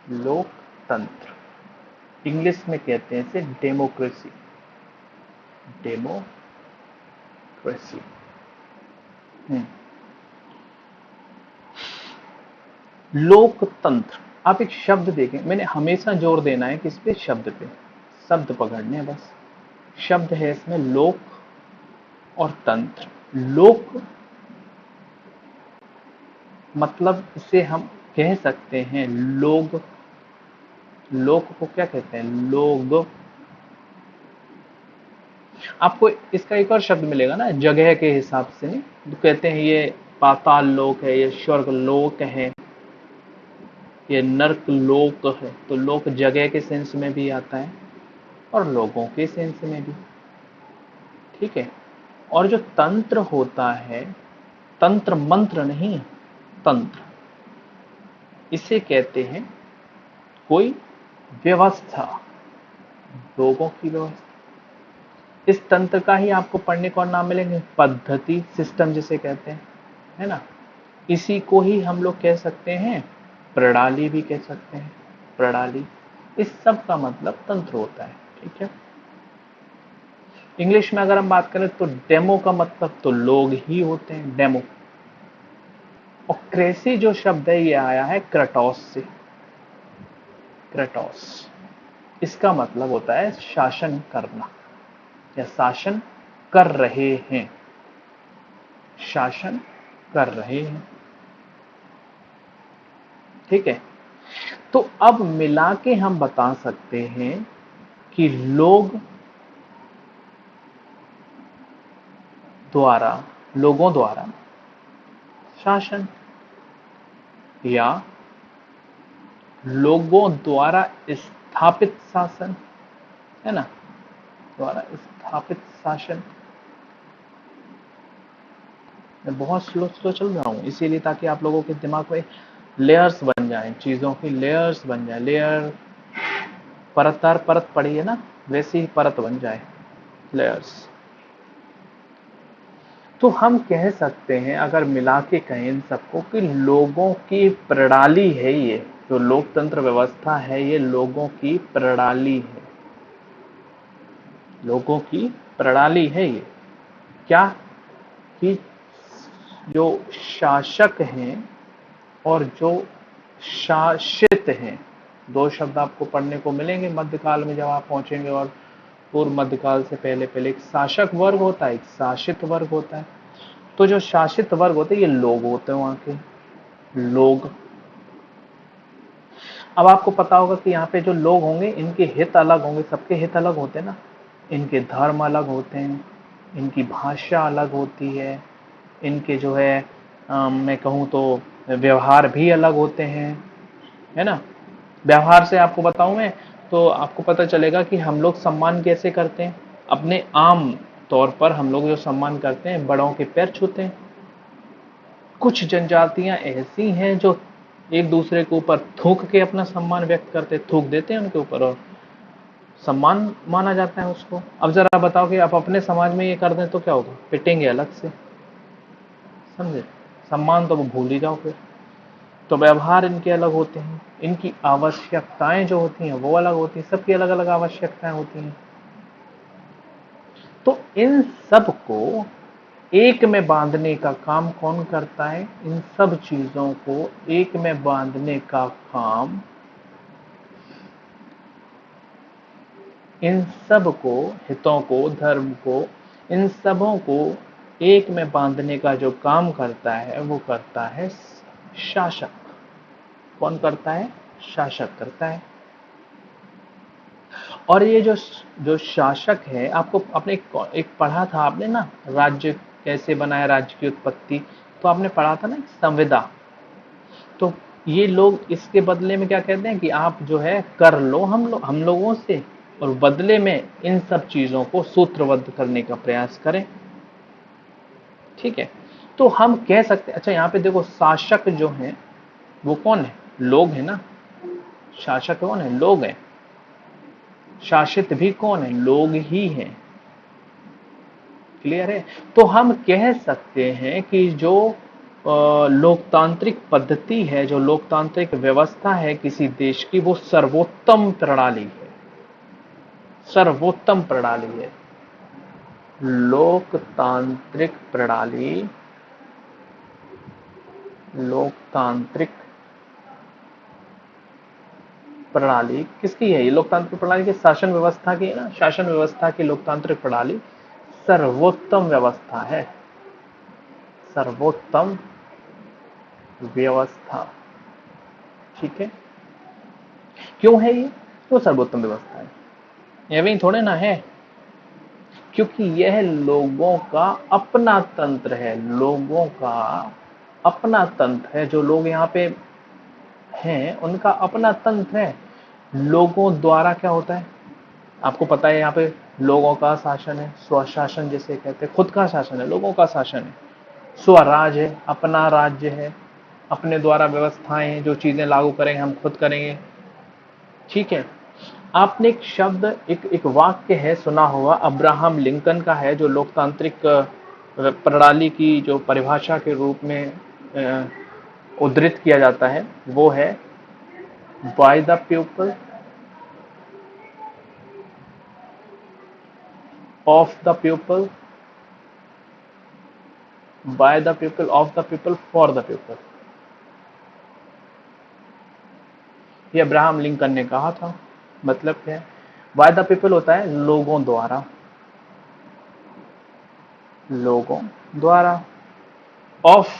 लोकतंत्र, इंग्लिश में कहते हैं इसे डेमोक्रेसी। डेमोक्रेसी। लोकतंत्र, आप एक शब्द देखें, मैंने हमेशा जोर देना है किस पे, शब्द पे, शब्द पकड़ने हैं बस। शब्द है इसमें लोक और तंत्र। लोक मतलब इसे हम कह सकते हैं लोग, लोक को क्या कहते हैं, लोग। आपको इसका एक और शब्द मिलेगा ना, जगह के हिसाब से, नहीं तो कहते हैं ये पाताल लोक है, ये स्वर्ग लोक है, ये नर्क लोक है। तो लोक जगह के सेंस में भी आता है और लोगों के सेंस में भी, ठीक है। और जो तंत्र होता है, तंत्र मंत्र नहीं, तंत्र, इसे कहते हैं कोई व्यवस्था, लोगों की व्यवस्था। इस तंत्र का ही आपको पढ़ने को और नाम मिलेंगे, पद्धति, सिस्टम जिसे कहते हैं, है ना। इसी को ही हम लोग कह सकते हैं प्रणाली भी कह सकते हैं, प्रणाली। इस सब का मतलब तंत्र होता है, ठीक है। इंग्लिश में अगर हम बात करें तो डेमो का मतलब तो लोग ही होते हैं, डेमो। और क्रेसी जो शब्द है ये आया है क्रटोस से, क्रटोस। इसका मतलब होता है शासन करना या शासन कर रहे हैं, शासन कर रहे हैं, ठीक है। तो अब मिला के हम बता सकते हैं कि लोग द्वारा, लोगों द्वारा शासन, या लोगों द्वारा स्थापित शासन, है ना, द्वारा स्थापित शासन। मैं बहुत स्लो स्लो चल रहा हूं इसीलिए, ताकि आप लोगों के दिमाग में लेयर्स बन जाएं, चीजों की लेयर्स बन जाए, लेयर, परत दर परत पड़ी है ना, वैसी ही परत बन जाए, लेयर्स। तो हम कह सकते हैं अगर मिला के कहें इन सबको कि लोगों की प्रणाली है ये, जो लोकतंत्र व्यवस्था है ये लोगों की प्रणाली है, लोगों की प्रणाली है ये। क्या कि जो शासक हैं और जो शासित हैं, दो शब्द आपको पढ़ने को मिलेंगे मध्यकाल में जब आप पहुंचेंगे, और पूर्व मध्यकाल से पहले पहले एक शासक वर्ग होता है, एक शासित वर्ग होता है। तो जो शासित वर्ग होते हैं ये लोग होते हैं, वहां के लोग। अब आपको पता होगा कि यहाँ पे जो लोग होंगे इनके हित अलग होंगे, सबके हित अलग होते हैं ना, इनके धर्म अलग होते हैं, इनकी भाषा अलग होती है, इनके जो है मैं कहूँ तो व्यवहार भी अलग होते हैं, है ना। व्यवहार से आपको बताऊं मैं, तो आपको पता चलेगा कि हम लोग सम्मान कैसे करते हैं। अपने आम तौर पर हम लोग जो सम्मान करते हैं, बड़ों के पैर छूते हैं। कुछ जनजातियां ऐसी हैं जो एक दूसरे के ऊपर थूक के अपना सम्मान व्यक्त करते, थूक देते हैं उनके ऊपर और सम्मान माना जाता है उसको। अब जरा बताओ कि आप अपने समाज में ये कर दें तो क्या होगा, पिटेंगे अलग से, समझे। सम्मान तो वो भूल ही जाओ फिर। तो व्यवहार इनके अलग होते हैं, इनकी आवश्यकताएं जो होती हैं वो अलग होती हैं, सबकी अलग अलग आवश्यकताएं होती हैं। तो इन सब को एक में बांधने का काम कौन करता है, इन सब चीजों को एक में बांधने का काम, इन सब को, हितों को, धर्म को, इन सबों को एक में बांधने का जो काम करता है वो करता है शासक। कौन करता है, शासक करता है। और ये जो जो शासक है, आपको आपने एक पढ़ा था आपने ना, राज्य कैसे बनाया, राज्य की उत्पत्ति, तो आपने पढ़ा था ना संविदा। तो ये लोग इसके बदले में क्या कहते हैं कि आप जो है कर लो हम लोगों से, और बदले में इन सब चीजों को सूत्रबद्ध करने का प्रयास करें, ठीक है। तो हम कह सकते हैं, अच्छा यहाँ पे देखो शासक जो है वो कौन है, लोग है ना। शासक कौन है, लोग हैं। शासित भी कौन है, लोग ही हैं। क्लियर है। तो हम कह सकते हैं कि जो लोकतांत्रिक पद्धति है, जो लोकतांत्रिक व्यवस्था है किसी देश की, वो सर्वोत्तम प्रणाली है, सर्वोत्तम प्रणाली है। लोकतांत्रिक प्रणाली, लोकतांत्रिक प्रणाली किसकी है? ये लोकतांत्रिक प्रणाली की शासन व्यवस्था की है ना, शासन व्यवस्था की लोकतांत्रिक प्रणाली सर्वोत्तम व्यवस्था है, सर्वोत्तम व्यवस्था। ठीक है, क्यों है ये? तो सर्वोत्तम व्यवस्था है, ये भी थोड़े ना है, क्योंकि यह लोगों का अपना तंत्र है, लोगों का अपना तंत्र है। जो लोग यहाँ पे हैं उनका अपना तंत्र है। लोगों द्वारा क्या होता है आपको पता है, यहाँ पे लोगों का शासन है, स्वशासन जिसे कहते हैं, खुद का शासन है, लोगों का शासन है। स्वराज है, अपना राज्य है, अपने द्वारा व्यवस्थाएं हैं, जो चीजें लागू करेंगे हम खुद करेंगे। ठीक है, आपने एक शब्द, एक वाक्य है सुना हुआ, अब्राहम लिंकन का है, जो लोकतांत्रिक प्रणाली की जो परिभाषा के रूप में उद्धृत किया जाता है, वो है by the people, of the people, by the people, of the people, for the people. ये अब्राहम लिंकन ने कहा था। मतलब क्या है? बाय द पीपल होता है लोगों द्वारा, लोगों द्वारा, ऑफ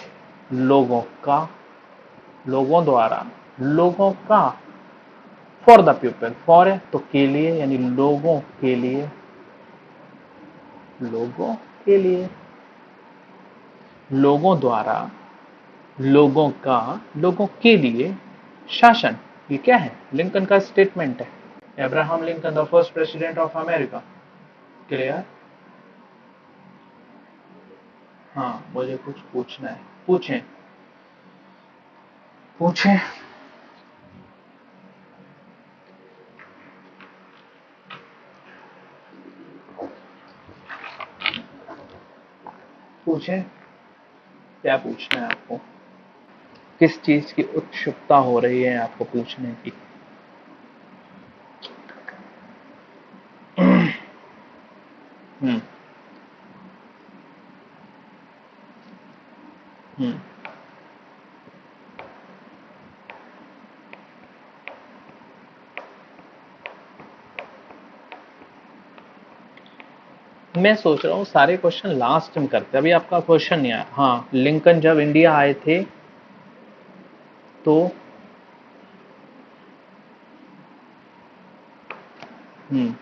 लोगों का, लोगों द्वारा, लोगों का, फॉर द पीपल, फॉर है तो के लिए, यानी लोगों के लिए, लोगों के लिए, लोगों द्वारा, लोगों का, लोगों के लिए शासन। ये क्या है? लिंकन का स्टेटमेंट है। Abraham Lincoln, the first president of America. Clear? हाँ, मुझे कुछ पूछना है, पूछें, पूछें। पूछें, क्या पूछना है आपको? किस चीज की उत्सुकता हो रही है आपको पूछने की? हम्म, हम्म। मैं सोच रहा हूँ सारे क्वेश्चन लास्ट में करते हैं, अभी आपका क्वेश्चन नहीं आया। हाँ, लिंकन जब इंडिया आए थे तो हम्म,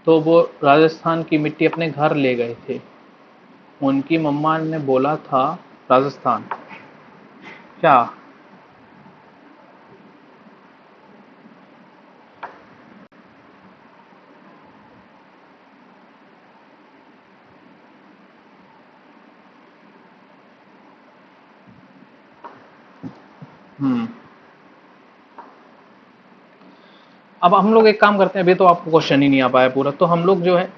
तो वो राजस्थान की मिट्टी अपने घर ले गए थे। उनकी मम्मा ने बोला था राजस्थान, क्या? हम्म। अब हम लोग एक काम करते हैं, अभी तो आपको क्वेश्चन ही नहीं आ पाया पूरा, तो हम लोग जो है,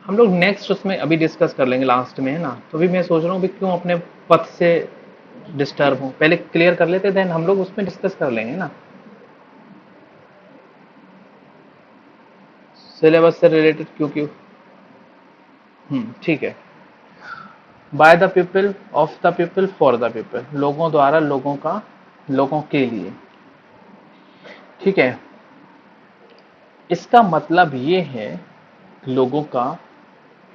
हम लोग नेक्स्ट उसमें अभी डिस्कस कर लेंगे लास्ट में, है ना। तो अभी मैं सोच रहा हूँ अभी क्यों अपने पथ से डिस्टर्ब हूँ, पहले क्लियर कर लेते, देन हम लोग उसमें डिस्कस कर लेंगे ना, सिलेबस से रिलेटेड। क्यों क्यों? ठीक है। By the people, of the people, for the people, लोगों द्वारा, लोगों का, लोगों के लिए। ठीक है, इसका मतलब ये है लोगों का,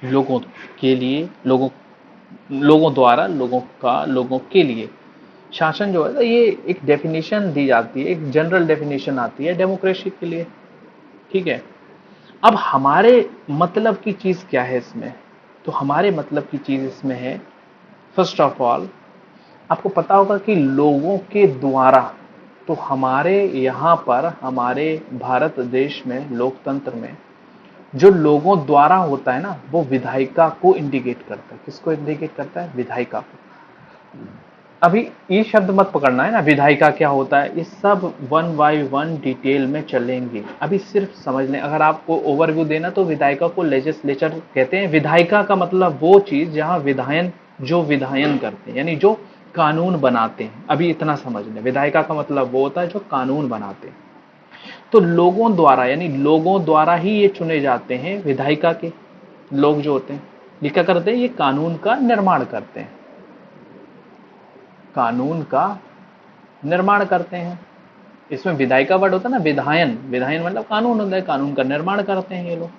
लोगों के लिए, लोगों, लोगों द्वारा, लोगों का, लोगों के लिए शासन जो है ना, ये एक डेफिनेशन दी जाती है, एक जनरल डेफिनेशन आती है डेमोक्रेसी के लिए। ठीक है, अब हमारे मतलब की चीज क्या है इसमें? तो हमारे मतलब की चीज इसमें है, फर्स्ट ऑफ ऑल आपको पता होगा कि लोगों के द्वारा, तो हमारे यहाँ पर, हमारे भारत देश में लोकतंत्र में जो लोगों द्वारा होता है ना, वो विधायिका को इंडिकेट करता है। किसको इंडिकेट करता है? विधायिका को। अभी ये शब्द मत पकड़ना है ना, विधायिका क्या होता है, ये सब वन बाय वन डिटेल में चलेंगे। अभी सिर्फ समझ लें, अगर आपको ओवरव्यू देना तो विधायिका को लेजिस्लेचर कहते हैं। विधायिका का मतलब वो चीज जहां विधायन, जो विधायन करते हैं, यानी जो कानून बनाते हैं। अभी इतना समझ लें, विधायिका का मतलब वो होता है जो कानून बनाते हैं। तो लोगों द्वारा, यानी लोगों द्वारा ही ये चुने जाते हैं विधायिका के लोग जो होते हैं। ये क्या करते हैं? ये कानून का निर्माण करते हैं, कानून का निर्माण करते हैं। इसमें विधायिका वर्ड होता है ना, विधायन, विधायन मतलब कानून होता है, कानून का निर्माण करते हैं ये लोग।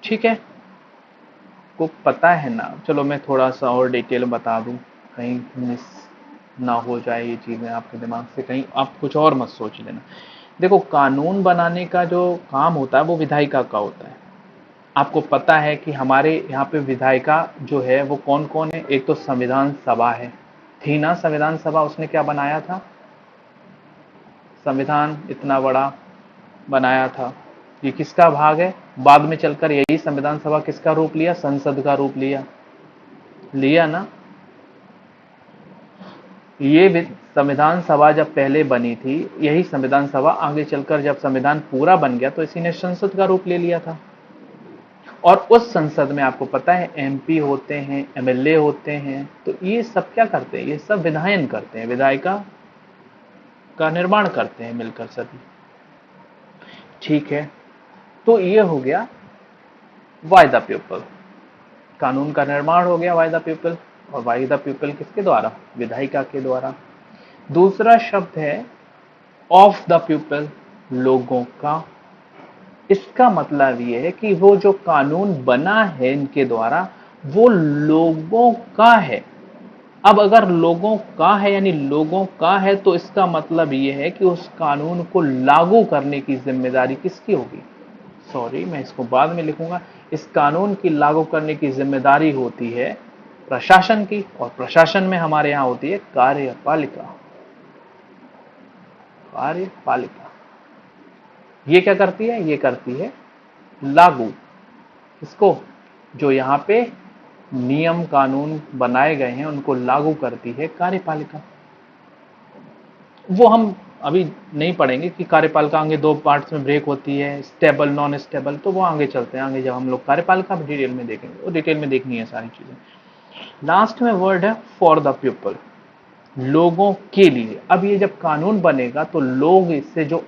ठीक है, को पता है ना? चलो मैं थोड़ा सा और डिटेल बता दूं, कहीं मिस ना हो जाए ये चीजें आपके दिमाग से, कहीं आप कुछ और मत सोच लेना। देखो, कानून बनाने का जो काम होता है वो विधायिका का होता है। आपको पता है कि हमारे यहाँ पे विधायिका जो है वो कौन कौन है? एक तो संविधान सभा है, थी ना संविधान सभा, उसने क्या बनाया था? संविधान इतना बड़ा बनाया था। ये किसका भाग है? बाद में चलकर यही संविधान सभा किसका रूप लिया? संसद का रूप लिया, लिया ना। ये संविधान सभा जब पहले बनी थी, यही संविधान सभा आगे चलकर जब संविधान पूरा बन गया तो इसी ने संसद का रूप ले लिया था। और उस संसद में आपको पता है एमपी होते हैं, एमएलए होते हैं। तो ये सब क्या करते हैं? ये सब विधायन करते हैं, विधायिका का निर्माण करते हैं मिलकर सभी। ठीक है, तो ये हो गया बाय द पीपल, कानून का निर्माण हो गया बाय द पीपल। और बाय द पीपल किसके द्वारा? विधायिका के द्वारा। दूसरा शब्द है ऑफ द पीपल, लोगों का। इसका मतलब ये है कि वो जो कानून बना है इनके द्वारा वो लोगों का है। अब अगर लोगों का है, यानी लोगों का है, तो इसका मतलब ये है कि उस कानून को लागू करने की जिम्मेदारी किसकी होगी? सॉरी, मैं इसको बाद में लिखूंगा। इस कानून की लागू करने की जिम्मेदारी होती है प्रशासन की, और प्रशासन में हमारे यहां होती है कार्यपालिका। कार्यपालिका ये क्या करती है? ये करती है लागू। किसको? जो यहां पे नियम कानून बनाए गए हैं उनको लागू करती है कार्यपालिका। वो हम अभी नहीं पढ़ेंगे कि कार्यपालिका आगे दो पार्ट्स में ब्रेक होती है, स्टेबल, नॉन स्टेबल। तो वो आगे चलते हैं, आगे जब हम लोग कार्यपालिका डिटेल में देखेंगे, वो डिटेल में देखनी है सारी चीजें। लास्ट में वर्ड है फॉर द पीपल, लोगों के लिए। अब ये जब कानून बनेगा तो लोग इससे, जो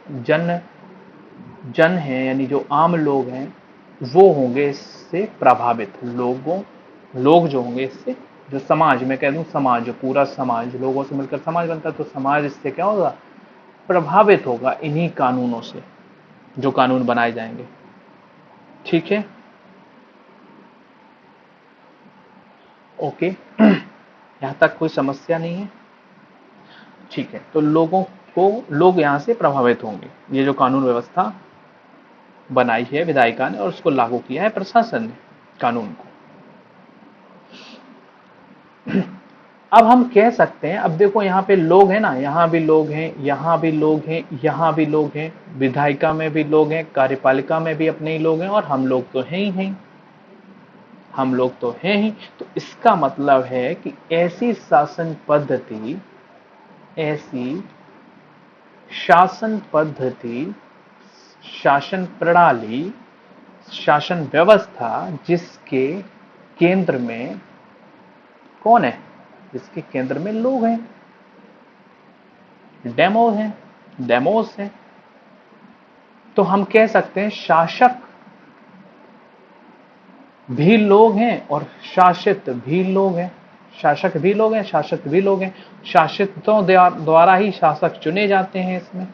जन है यानी जो आम लोग हैं, वो होंगे इससे प्रभावित। लोग जो होंगे इससे, जो समाज, मैं कह दूं समाज, जो पूरा समाज, लोगों से मिलकर समाज बनता है, तो समाज इससे क्या होगा? प्रभावित होगा इन्हीं कानूनों से, जो कानून बनाए जाएंगे। ठीक है, ओके। यहां तक कोई समस्या नहीं है? ठीक है, तो लोग यहां से प्रभावित होंगे। ये जो कानून व्यवस्था बनाई है विधायिका ने और उसको लागू किया है प्रशासन ने, कानून को। अब हम कह सकते हैं, अब देखो यहाँ पे लोग हैं ना, यहाँ भी लोग हैं, यहाँ भी लोग हैं, यहाँ भी लोग हैं, विधायिका में भी लोग हैं, कार्यपालिका में भी अपने ही लोग हैं, और हम लोग तो हैं ही हैं, हम लोग तो हैं ही। तो इसका मतलब है कि ऐसी शासन पद्धति, ऐसी शासन पद्धति, शासन प्रणाली, शासन व्यवस्था जिसके केंद्र में कौन है? जिसके केंद्र में लोग हैं, डेमोस हैं। तो हम कह सकते हैं शासक भी लोग हैं और शासित भी लोग हैं। शासक भी लोग हैं, शासित भी लोग हैं। शासितों द्वारा ही शासक चुने जाते हैं इसमें।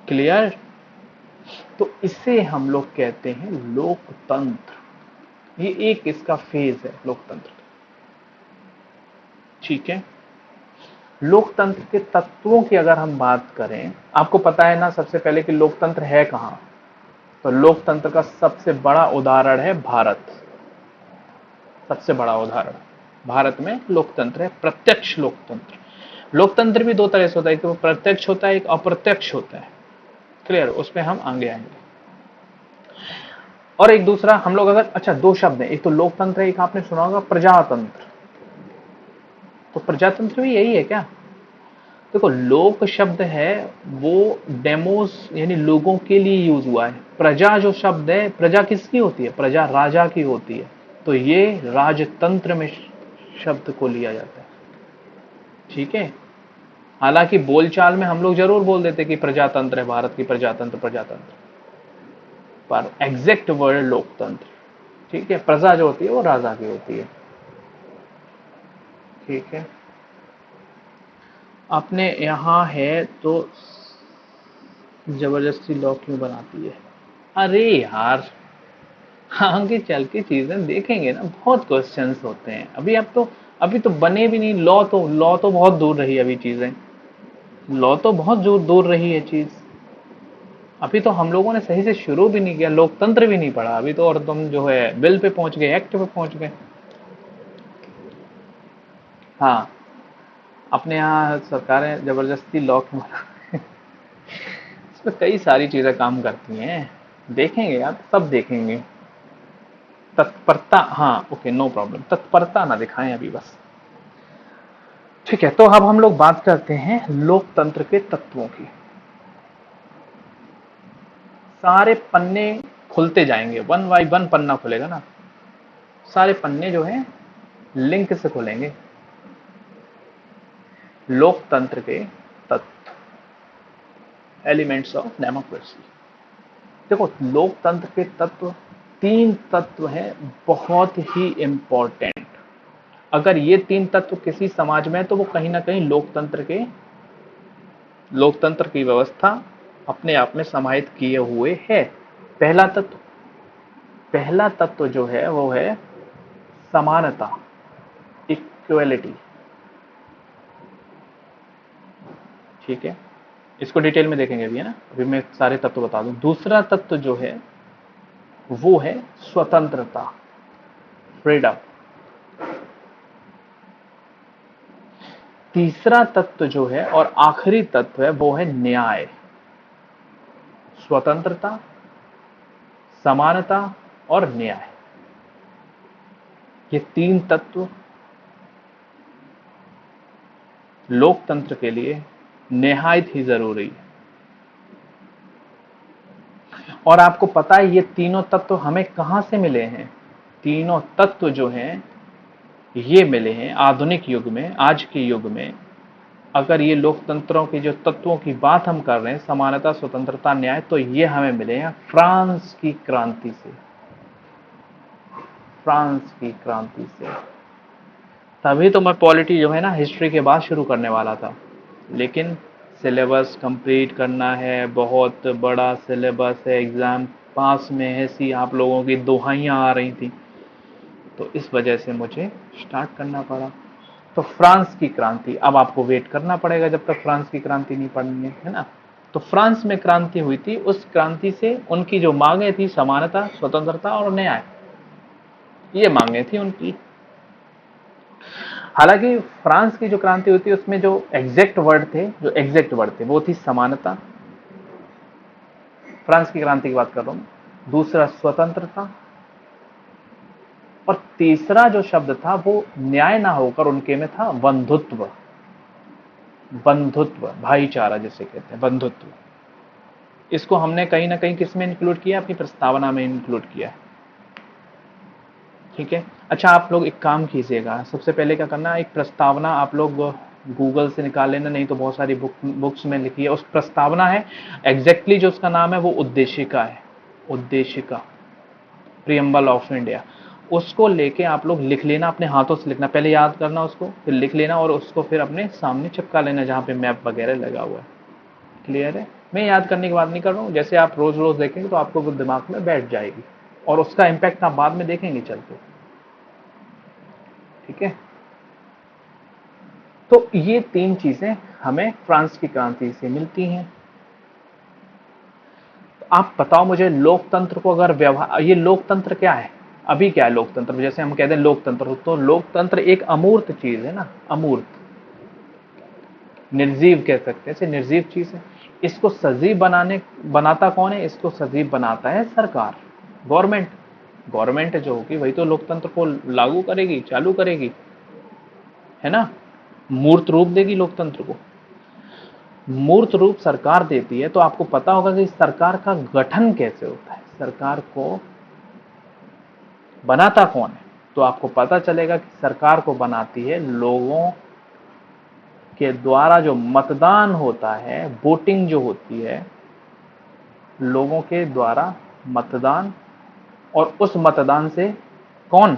क्लियर? तो इसे हम लोग कहते हैं लोकतंत्र। ये एक इसका फेज है लोकतंत्र का। ठीक है, लोकतंत्र के तत्वों की अगर हम बात करें, आपको पता है ना सबसे पहले कि लोकतंत्र है कहां? तो लोकतंत्र का सबसे बड़ा उदाहरण है भारत। सबसे बड़ा उदाहरण भारत में लोकतंत्र है, प्रत्यक्ष लोकतंत्र। लोकतंत्र भी दो तरह से होता है, एक तो प्रत्यक्ष होता है, एक अप्रत्यक्ष होता है। क्लियर? उस पर हम आगे आएंगे। और एक दूसरा हम लोग अगर, अच्छा दो शब्द है, एक तो लोकतंत्र है, एक आपने सुना होगा प्रजातंत्र। तो प्रजातंत्र भी यही है क्या? देखो लोक शब्द है वो डेमोस यानी लोगों के लिए यूज हुआ है। प्रजा जो शब्द है, प्रजा किसकी होती है? प्रजा राजा की होती है। तो ये राजतंत्र में शब्द को लिया जाता है। ठीक है, हालांकि बोलचाल में हम लोग जरूर बोल देते कि प्रजातंत्र है, भारत की प्रजातंत्र प्रजातंत्र, पर एग्जैक्ट वर्ड लोकतंत्र। ठीक है, प्रजा जो होती है वो राजा की होती है। ठीक है, अपने यहां है तो जबरदस्ती लॉ क्यों बनाती है? अरे यार, आगे चल के चीजें देखेंगे ना, बहुत क्वेश्चंस होते हैं। अभी तो बने भी नहीं। लॉ तो बहुत दूर रही है अभी चीजें। लॉ तो बहुत दूर दूर रही है चीज। अभी तो हम लोगों ने सही से शुरू भी नहीं किया, लोकतंत्र भी नहीं पढ़ा अभी तो, और तुम जो है बिल पे पहुंच गए, एक्ट पे पहुंच गए। हाँ, अपने यहाँ सरकारें जबरदस्ती लॉ क्यों बना, इसमें कई सारी चीजें काम करती हैं। देखेंगे यार, सब देखेंगे। तत्परता, हाँ ओके नो प्रॉब्लम, तत्परता ना दिखाएं अभी बस। ठीक है, तो अब हम लोग बात करते हैं लोकतंत्र के तत्वों की। सारे पन्ने खुलते जाएंगे, वन बाई वन पन्ना खुलेगा ना। सारे पन्ने जो हैं लिंक से खुलेंगे। लोकतंत्र के तत्व, एलिमेंट्स ऑफ डेमोक्रेसी। देखो लोकतंत्र के तत्व, तीन तत्व हैं बहुत ही इंपॉर्टेंट। अगर ये तीन तत्व किसी समाज में है तो वो कहीं ना कहीं लोकतंत्र की व्यवस्था अपने आप में समाहित किए हुए है। पहला तत्व, पहला तत्व जो है वो है समानता, इक्वलिटी। ठीक है, इसको डिटेल में देखेंगे अभी, है ना, अभी मैं सारे तत्व बता दूं। दूसरा तत्व जो है वो है स्वतंत्रता, फ्रीडम। तीसरा तत्व जो है और आखिरी तत्व है वो है न्याय। स्वतंत्रता, समानता और न्याय, ये तीन तत्व लोकतंत्र के लिए निहायत ही जरूरी है। और आपको पता है ये तीनों तत्व हमें कहां से मिले हैं? तीनों तत्व जो हैं ये मिले हैं आधुनिक युग में, आज के युग में। अगर ये लोकतंत्रों के जो तत्वों की बात हम कर रहे हैं, समानता, स्वतंत्रता, न्याय, तो ये हमें मिले हैं फ्रांस की क्रांति से। फ्रांस की क्रांति से। तभी तो मैं पॉलिटी जो है ना हिस्ट्री के बाद शुरू करने वाला था, लेकिन सिलेबस कंप्लीट करना है, बहुत बड़ा सिलेबस है, एग्जाम पास में है, सी आप लोगों की दुहाइयां आ रही थी, तो इस वजह से मुझे स्टार्ट करना पड़ा। तो फ्रांस की क्रांति, अब आपको वेट करना पड़ेगा जब तक फ्रांस की क्रांति नहीं पढ़नी है ना। तो फ्रांस में क्रांति हुई थी, उस क्रांति से उनकी जो मांगे थी समानता, स्वतंत्रता और न्याय, ये मांगे थी उनकी। हालांकि फ्रांस की जो क्रांति हुई थी उसमें जो एग्जैक्ट वर्ड थे वो थी समानता, फ्रांस की क्रांति की बात कर रहा हूं। दूसरा स्वतंत्रता, और तीसरा जो शब्द था वो न्याय ना होकर उनके में था बंधुत्व। बंधुत्व, भाईचारा जिसे कहते हैं, बंधुत्व। इसको हमने कहीं ना कहीं किस में इंक्लूड किया? अपनी प्रस्तावना में इंक्लूड किया है। ठीक है, अच्छा आप लोग एक काम कीजिएगा, सबसे पहले क्या करना, एक प्रस्तावना आप लोग गूगल से निकाल लेना, नहीं तो बहुत सारी बुक्स में लिखी है, उस प्रस्तावना है, एग्जैक्टली जो उसका नाम है वो उद्देशिका है। उद्देशिका, प्रियम्बल ऑफ इंडिया। उसको लेके आप लोग लिख लेना, अपने हाथों से लिखना, पहले याद करना उसको, फिर लिख लेना और उसको फिर अपने सामने चिपका लेना जहां पे मैप वगैरह लगा हुआ है। क्लियर है? मैं याद करने की बात नहीं कर रहा हूँ, जैसे आप रोज रोज देखेंगे तो आपको वो दिमाग में बैठ जाएगी और उसका इंपैक्ट आप बाद में देखेंगे चल के। ठीक है, तो ये तीन चीजें हमें फ्रांस की क्रांति से मिलती हैं। तो आप बताओ मुझे, लोकतंत्र को अगर व्यवहार, ये लोकतंत्र क्या है? अभी क्या है लोकतंत्र? जैसे हम कहते हैं लोकतंत्र, तो लोकतंत्र एक अमूर्त चीज है ना, अमूर्त, निर्जीव कह सकते हैं, इसे निर्जीव चीज है। इसको सजीव बनाता कौन है? इसको सजीव बनाता है सरकार, गवर्नमेंट। गवर्नमेंट जो होगी वही तो लोकतंत्र को लागू करेगी, चालू करेगी, है ना, मूर्त रूप देगी लोकतंत्र को। मूर्त रूप सरकार देती है, तो आपको पता होगा कि सरकार का गठन कैसे होता है, सरकार को बनाता कौन है। तो आपको पता चलेगा कि सरकार को बनाती है लोगों के द्वारा जो मतदान होता है, वोटिंग जो होती है, लोगों के द्वारा मतदान, और उस मतदान से कौन,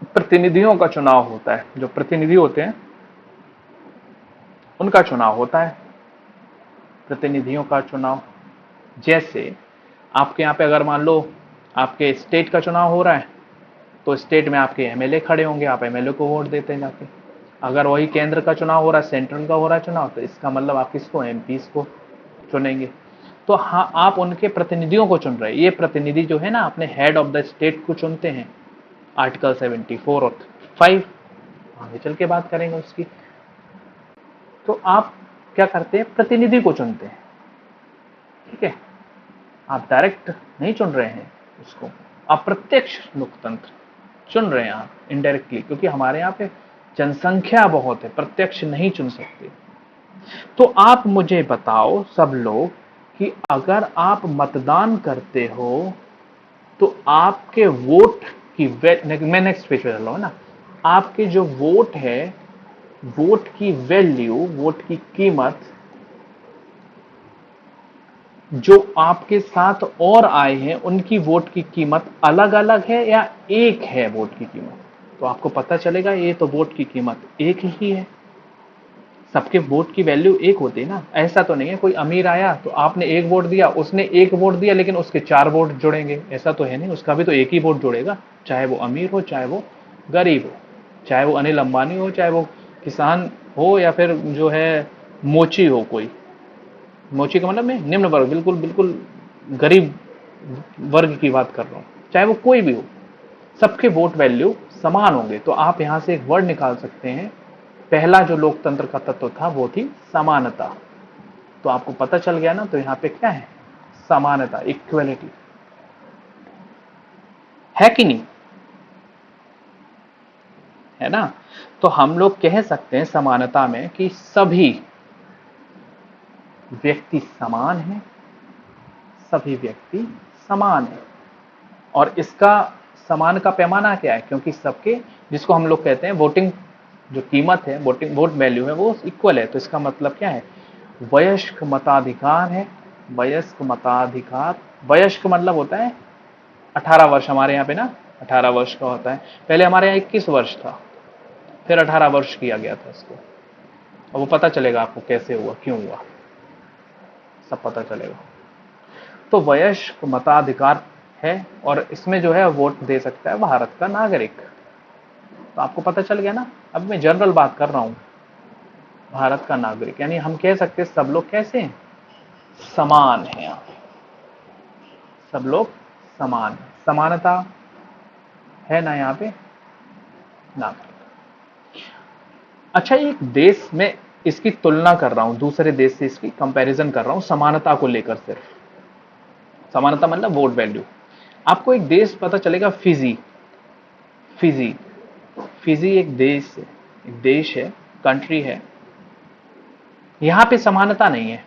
प्रतिनिधियों का चुनाव होता है। जो प्रतिनिधि होते हैं उनका चुनाव होता है, प्रतिनिधियों का चुनाव। जैसे आपके यहाँ पे अगर मान लो आपके स्टेट का चुनाव हो रहा है, तो स्टेट में आपके एमएलए खड़े होंगे, आप एमएलए को वोट देते हैं जाके। अगर वही केंद्र का चुनाव हो रहा है, सेंट्रल का हो रहा है चुनाव, तो इसका मतलब आप किसको, एमपीस को चुनेंगे। तो हाँ, आप उनके प्रतिनिधियों को चुन रहे हैं। ये प्रतिनिधि जो है ना, अपने हेड ऑफ द स्टेट को चुनते हैं, आर्टिकल 74 और 5, आगे चल के बात करेंगे उसकी। तो आप क्या करते हैं, प्रतिनिधि को चुनते हैं, ठीक है। आप डायरेक्ट नहीं चुन रहे हैं उसको, अप्रत्यक्ष लोकतंत्र चुन रहे हैं आप इनडायरेक्टली, क्योंकि हमारे यहाँ पे जनसंख्या बहुत है, प्रत्यक्ष नहीं चुन सकते। तो आप मुझे बताओ सब लोग कि अगर आप मतदान करते हो तो आपके वोट की मैं नेक्स्ट पेज पे चल रहा हूं ना, आपके जो वोट है, वोट की वैल्यू, वोट की कीमत, जो आपके साथ और आए हैं उनकी वोट की कीमत अलग अलग है या एक है वोट की कीमत। तो आपको पता चलेगा ये तो वोट की कीमत एक ही है। सबके वोट की वैल्यू एक होती है ना। ऐसा तो नहीं है कोई अमीर आया तो आपने एक वोट दिया, उसने एक वोट दिया, लेकिन उसके 4 वोट जुड़ेंगे, ऐसा तो है नहीं। उसका भी तो एक ही वोट जुड़ेगा, चाहे वो अमीर हो चाहे वो गरीब हो, चाहे वो अनिल अंबानी हो चाहे वो किसान हो या फिर जो है मोची हो कोई। मोची का मतलब मैं निम्न वर्ग, बिल्कुल बिल्कुल गरीब वर्ग की बात कर रहा हूं, चाहे वो कोई भी हो, सबके वोट वैल्यू समान होंगे। तो आप यहां से एक वर्ड निकाल सकते हैं, पहला जो लोकतंत्र का तत्व था वो थी समानता। तो आपको पता चल गया ना, तो यहां पे क्या है, समानता, इक्वलिटी, है कि नहीं, है ना। तो हम लोग कह सकते हैं समानता में कि सभी व्यक्ति समान हैं, सभी व्यक्ति समान है। और इसका समान का पैमाना क्या है, क्योंकि सबके, जिसको हम लोग कहते हैं वोटिंग जो कीमत है, वोटिंग वोट वैल्यू है, वो इक्वल है। तो इसका मतलब क्या है, वयस्क मताधिकार है, वयस्क मताधिकार। वयस्क मतलब होता है 18 वर्ष, हमारे यहाँ पे ना 18 वर्ष का होता है। पहले हमारे यहाँ 21 वर्ष था, फिर 18 वर्ष किया गया था इसको। और वो पता चलेगा आपको कैसे हुआ, क्यों हुआ, सब पता चलेगा। तो वयस्क मताधिकार है, और इसमें जो है वोट दे सकता है भारत का नागरिक। तो आपको पता चल गया ना। अब मैं जनरल बात कर रहा हूं, भारत का नागरिक, यानी हम कह सकते हैं सब लोग कैसे हैं, समान हैं। यहाँ सब लोग समान हैं, समानता है ना यहाँ पे, नागरिक। अच्छा, एक देश में इसकी तुलना कर रहा हूं, दूसरे देश से इसकी कंपैरिजन कर रहा हूं, समानता को लेकर सिर्फ। समानता मतलब वोट वैल्यू। आपको एक देश पता चलेगा, फिजी। फिजी, फिजी एक देश है, कंट्री है। यहां पे समानता नहीं है।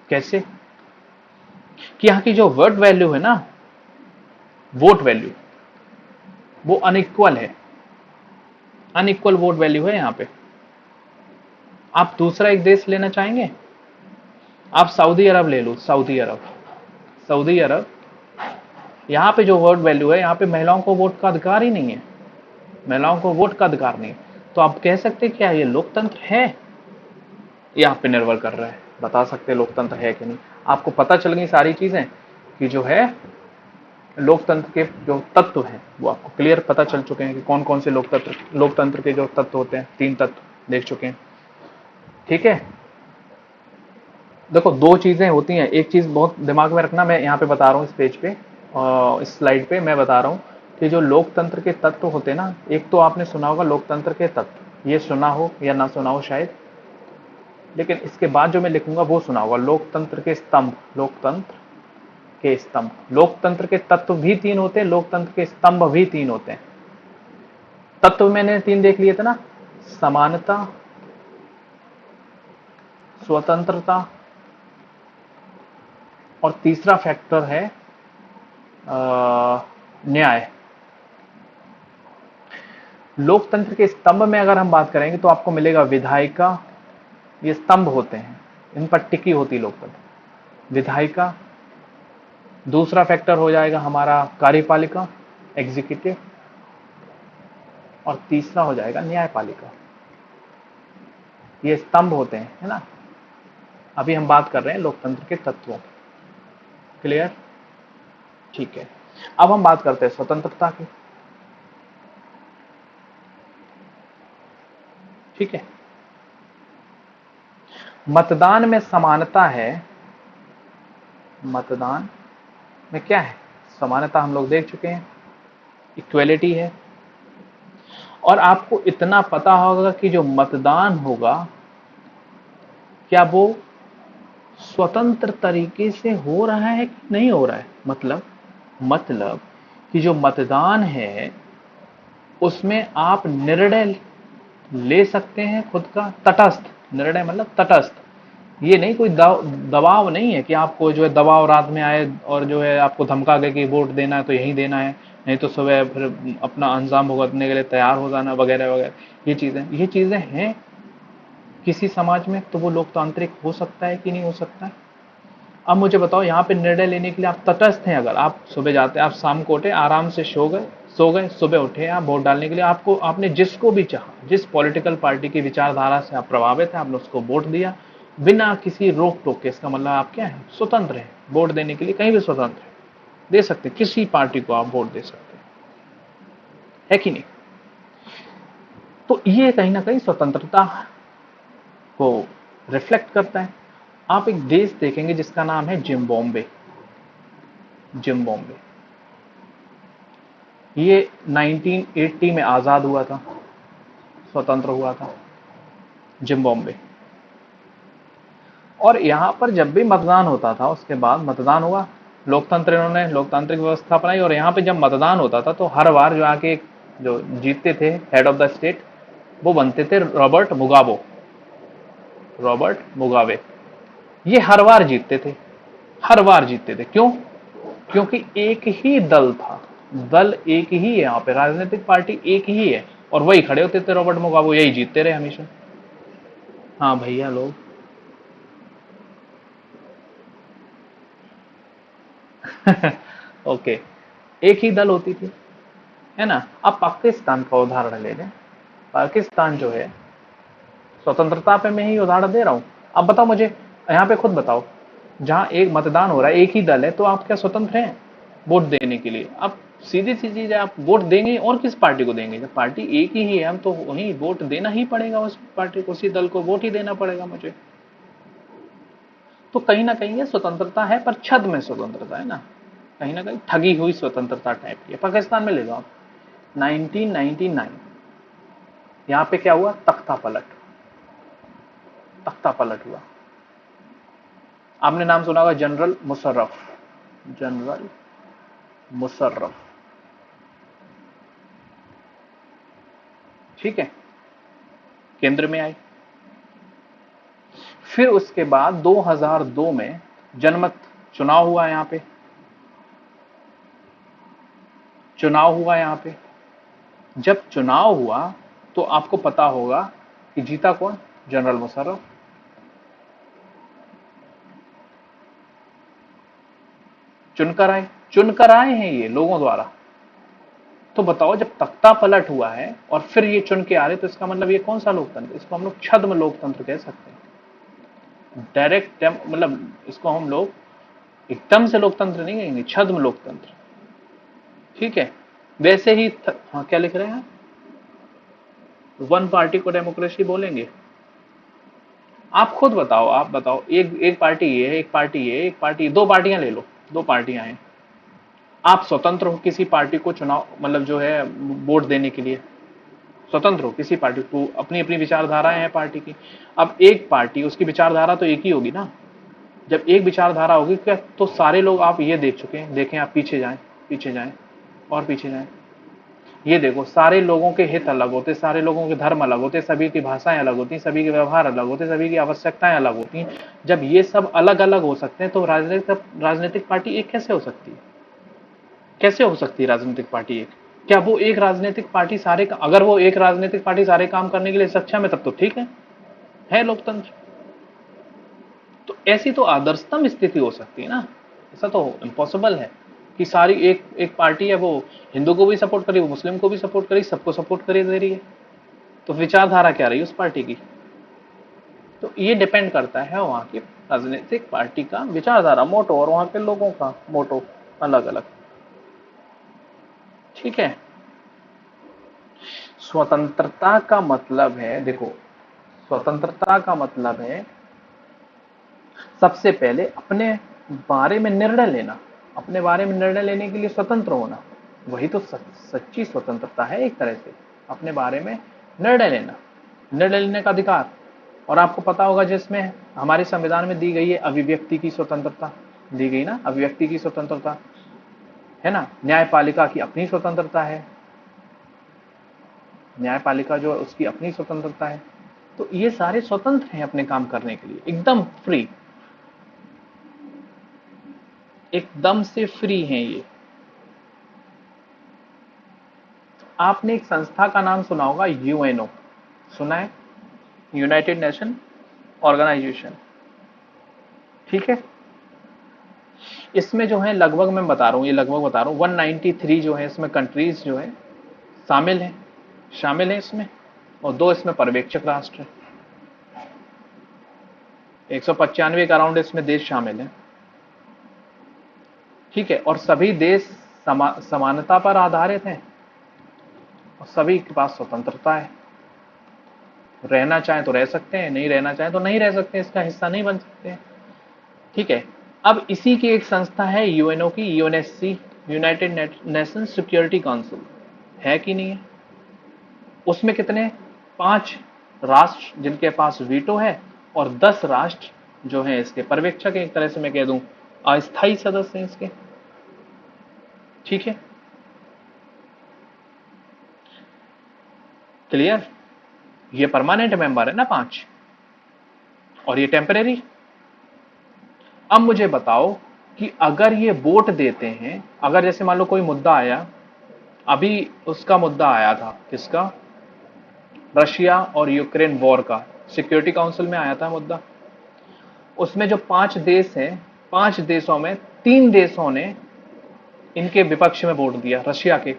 कैसे, कि यहां की जो वोट वैल्यू है ना, वोट वैल्यू, वो अनइक्वल है, अनइक्वल वोट वैल्यू है यहां पे। आप दूसरा एक देश लेना चाहेंगे, आप सऊदी अरब ले लो, सऊदी अरब। सऊदी अरब, यहां पे जो वोट वैल्यू है, यहां पे महिलाओं को वोट का अधिकार ही नहीं है, महिलाओं को वोट का अधिकार नहीं है। तो आप कह सकते क्या ये लोकतंत्र है, ये आप पे निर्भर कर रहा है, बता सकते लोकतंत्र है कि नहीं। आपको पता चल गई सारी चीजें कि जो है लोकतंत्र के जो तत्व हैं वो आपको क्लियर पता चल चुके हैं कि कौन कौन से लोकतंत्र के जो तत्व होते हैं, 3 तत्व देख चुके हैं, ठीक है। देखो, 2 चीजें होती हैं, एक चीज बहुत दिमाग में रखना, मैं यहाँ पे बता रहा हूँ इस पेज पे, इस स्लाइड पे मैं बता रहा हूँ कि जो लोकतंत्र के तत्व होते हैं ना, एक तो आपने सुना होगा लोकतंत्र के तत्व, ये सुना हो या ना सुना हो शायद, लेकिन इसके बाद जो मैं लिखूंगा वो सुना होगा, लोकतंत्र के स्तंभ, लोकतंत्र के स्तंभ। लोकतंत्र के तत्व भी 3 होते हैं, लोकतंत्र के स्तंभ भी 3 होते हैं। तत्व मैंने 3 देख लिए थे ना, समानता, स्वतंत्रता, और तीसरा फैक्टर है न्याय। लोकतंत्र के स्तंभ में अगर हम बात करेंगे तो आपको मिलेगा विधायिका, ये स्तंभ होते हैं, इन पर टिकी होती लोकतंत्र। विधायिका, दूसरा फैक्टर हो जाएगा हमारा कार्यपालिका, एग्जीक्यूटिव, और तीसरा हो जाएगा न्यायपालिका। ये स्तंभ होते हैं, है ना। अभी हम बात कर रहे हैं लोकतंत्र के तत्वों। क्लियर? ठीक है। अब हम बात करते हैं स्वतंत्रता की। ठीक है। मतदान में समानता है, मतदान में क्या है, समानता हम लोग देख चुके हैं, इक्वेलिटी है। और आपको इतना पता होगा कि जो मतदान होगा क्या वो स्वतंत्र तरीके से हो रहा है कि नहीं हो रहा है। मतलब कि जो मतदान है उसमें आप निर्णय ले सकते हैं खुद का, तटस्थ निर्णय, मतलब तटस्थ। ये नहीं कोई दबाव नहीं है कि आपको जो है दबाव रात में आए और जो है आपको धमका दे कि वोट देना है तो यही देना है, नहीं तो सुबह फिर अपना अंजाम भुगतने के लिए तैयार हो जाना, वगैरह वगैरह। ये चीजें हैं किसी समाज में, तो वो लोकतांत्रिक हो सकता है कि नहीं हो सकता है। अब मुझे बताओ, यहाँ पे निर्णय लेने के लिए आप तटस्थ हैं। अगर आप सुबह जाते, आप शाम को उठे, आराम से सो गए, सुबह उठे आप वोट डालने के लिए, आपने जिसको भी चाहा, जिस पॉलिटिकल पार्टी की विचारधारा से आप प्रभावित हैं, आपने उसको वोट दिया बिना किसी रोक टोक के। इसका मतलब आप क्या है, स्वतंत्र हैं, वोट देने के लिए कहीं भी स्वतंत्र है, दे सकते, किसी पार्टी को आप वोट दे सकते हैं, है कि नहीं। तो ये कहीं ना कहीं स्वतंत्रता को रिफ्लेक्ट करता है। आप एक देश देखेंगे जिसका नाम है जिम्बाब्वे। जिम्बाब्वे ये 1980 में आजाद हुआ था, स्वतंत्र हुआ था जिम्बाब्वे। और यहां पर जब भी मतदान होता था, उसके बाद मतदान हुआ, लोकतंत्र, इन्होंने लोकतांत्रिक व्यवस्था अपनाई, और यहां पे जब मतदान होता था तो हर बार जो आके जो जीतते थे हेड ऑफ द स्टेट, वो बनते थे रॉबर्ट मुगाबे। ये हर बार जीतते थे, हर बार जीतते थे। क्यों? क्योंकि एक ही दल था, दल एक ही है, यहाँ पे राजनीतिक पार्टी एक ही है, और वही खड़े होते थे रॉबर्ट मुगाबे, यही जीतते रहे हमेशा। हाँ भैया लोग ओके, एक ही दल होती थी, है ना। अब पाकिस्तान का उदाहरण ले लें। पाकिस्तान जो है, स्वतंत्रता पे मैं ही उदाहरण दे रहा हूं। अब बताओ मुझे, यहाँ पे खुद बताओ, जहां एक मतदान हो रहा है, एक ही दल है, तो आप क्या स्वतंत्र हैं वोट देने के लिए? अब सीधी सी चीज है, आप वोट देंगे और किस पार्टी को देंगे? जब पार्टी एक ही है, हम तो वहीं वोट देना ही पड़ेगा, उस पार्टी को, उसी दल को वोट ही देना पड़ेगा मुझे। तो कहीं ना कहीं ये स्वतंत्रता है, पर छद में स्वतंत्रता है ना, कहीं ना कहीं ठगी हुई स्वतंत्रता टाइप की है। पाकिस्तान में ले लो आप, 1999 यहां पे क्या हुआ, तख्ता पलट हुआ। आपने नाम सुना होगा जनरल मुशर्रफ, जनरल मुशर्रफ, ठीक है, केंद्र में आई। फिर उसके बाद 2002 में जनमत चुनाव हुआ, यहां पे चुनाव हुआ यहां पे। जब चुनाव हुआ तो आपको पता होगा कि जीता कौन, जनरल मुशर्रफ। चुनकर आए हैं ये लोगों द्वारा। तो बताओ, जब तख्ता पलट हुआ है और फिर ये चुन के आ रहे, तो इसका मतलब ये कौन सा लोकतंत्र? इसको हम लोग छद्म लोकतंत्र कह सकते हैं। डायरेक्ट मतलब इसको हम लोग एकदम से लोकतंत्र नहीं कहेंगे, छद्म लोकतंत्र, ठीक है। वैसे ही हाँ, क्या लिख रहे हैं, वन पार्टी को डेमोक्रेसी बोलेंगे? आप खुद बताओ, आप बताओ, एक पार्टी ये है, एक पार्टी ये, एक पार्टी, दो पार्टियां ले लो, दो पार्टियां हैं, आप स्वतंत्र हो किसी पार्टी को चुनाव, मतलब जो है वोट देने के लिए, स्वतंत्र हो किसी पार्टी को, अपनी अपनी विचारधाराएं हैं पार्टी की। अब एक पार्टी, उसकी विचारधारा तो एक ही होगी ना, जब एक विचारधारा होगी क्या, तो सारे लोग, आप ये देख चुके हैं, देखें आप पीछे जाएं, पीछे जाएं और पीछे जाएं, ये देखो सारे लोगों के हित अलग होते, सारे लोगों के धर्म अलग होते, सभी की भाषाएं अलग होती, सभी के व्यवहार अलग होते, सभी की आवश्यकताएं अलग होती हैं। जब ये सब अलग अलग हो सकते हैं तो राजनीतिक पार्टी एक कैसे हो सकती है? कैसे हो सकती है राजनीतिक पार्टी एक? क्या वो एक राजनीतिक पार्टी अगर वो एक राजनीतिक पार्टी सारे काम करने के लिए सक्षम है तब तो ठीक है लोकतंत्र। तो ऐसी तो आदर्शतम स्थिति हो सकती है ना, ऐसा तो इम्पॉसिबल है कि सारी एक एक पार्टी है, वो हिंदू को भी सपोर्ट करी, वो मुस्लिम को भी सपोर्ट करी, सबको सपोर्ट करे दे रही है। तो विचारधारा क्या रही उस पार्टी की? तो ये डिपेंड करता है वहां की राजनीतिक पार्टी का विचारधारा, मोटो, और वहां के लोगों का मोटो अलग अलग। ठीक है। स्वतंत्रता का मतलब है, देखो, स्वतंत्रता का मतलब है सबसे पहले अपने बारे में निर्णय लेना, अपने बारे में निर्णय लेने के लिए स्वतंत्र होना। वही तो सच्ची स्वतंत्रता है एक तरह से, अपने बारे में निर्णय लेना, निर्णय लेने का अधिकार। और आपको पता होगा जिसमें हमारे संविधान में दी गई है अभिव्यक्ति की स्वतंत्रता, दी गई ना, अभिव्यक्ति की स्वतंत्रता है ना। न्यायपालिका की अपनी स्वतंत्रता है, न्यायपालिका जो है उसकी अपनी स्वतंत्रता है। तो ये सारे स्वतंत्र हैं अपने काम करने के लिए, एकदम फ्री, एकदम से फ्री हैं ये। आपने एक संस्था का नाम सुना होगा, यूएनओ, सुना है? United Nation Organization. ठीक है। इसमें जो है लगभग, मैं बता रहा हूं, ये लगभग बता रहा हूं, 193 जो है इसमें कंट्रीज जो है शामिल है इसमें, और 2 इसमें पर्यवेक्षक राष्ट्र है। 195 के अराउंड इसमें देश शामिल है। ठीक है। और सभी देश समानता पर आधारित हैं, और सभी के पास स्वतंत्रता है। रहना चाहें तो रह सकते हैं, नहीं रहना चाहें तो नहीं रह सकते, इसका हिस्सा नहीं बन सकते हैं। ठीक है। अब इसी की एक संस्था है यूएनओ की, UNSC, United nation security council, है कि नहीं है? उसमें कितने, 5 राष्ट्र जिनके पास वीटो है, और 10 राष्ट्र जो हैं इसके पर्यवेक्षक हैं, एक तरह से मैं कह दूं अस्थायी सदस्य हैं इसके। ठीक है। क्लियर? ये परमानेंट मेंबर है ना 5, और ये टेम्परेरी। अब मुझे बताओ कि अगर ये वोट देते हैं, अगर जैसे मान लो कोई मुद्दा आया, अभी उसका मुद्दा आया था किसका, रशिया और यूक्रेन वॉर का, सिक्योरिटी काउंसिल में आया था मुद्दा। उसमें जो 5 देश हैं, 5 देशों में 3 देशों ने इनके विपक्ष में वोट दिया, रशिया के,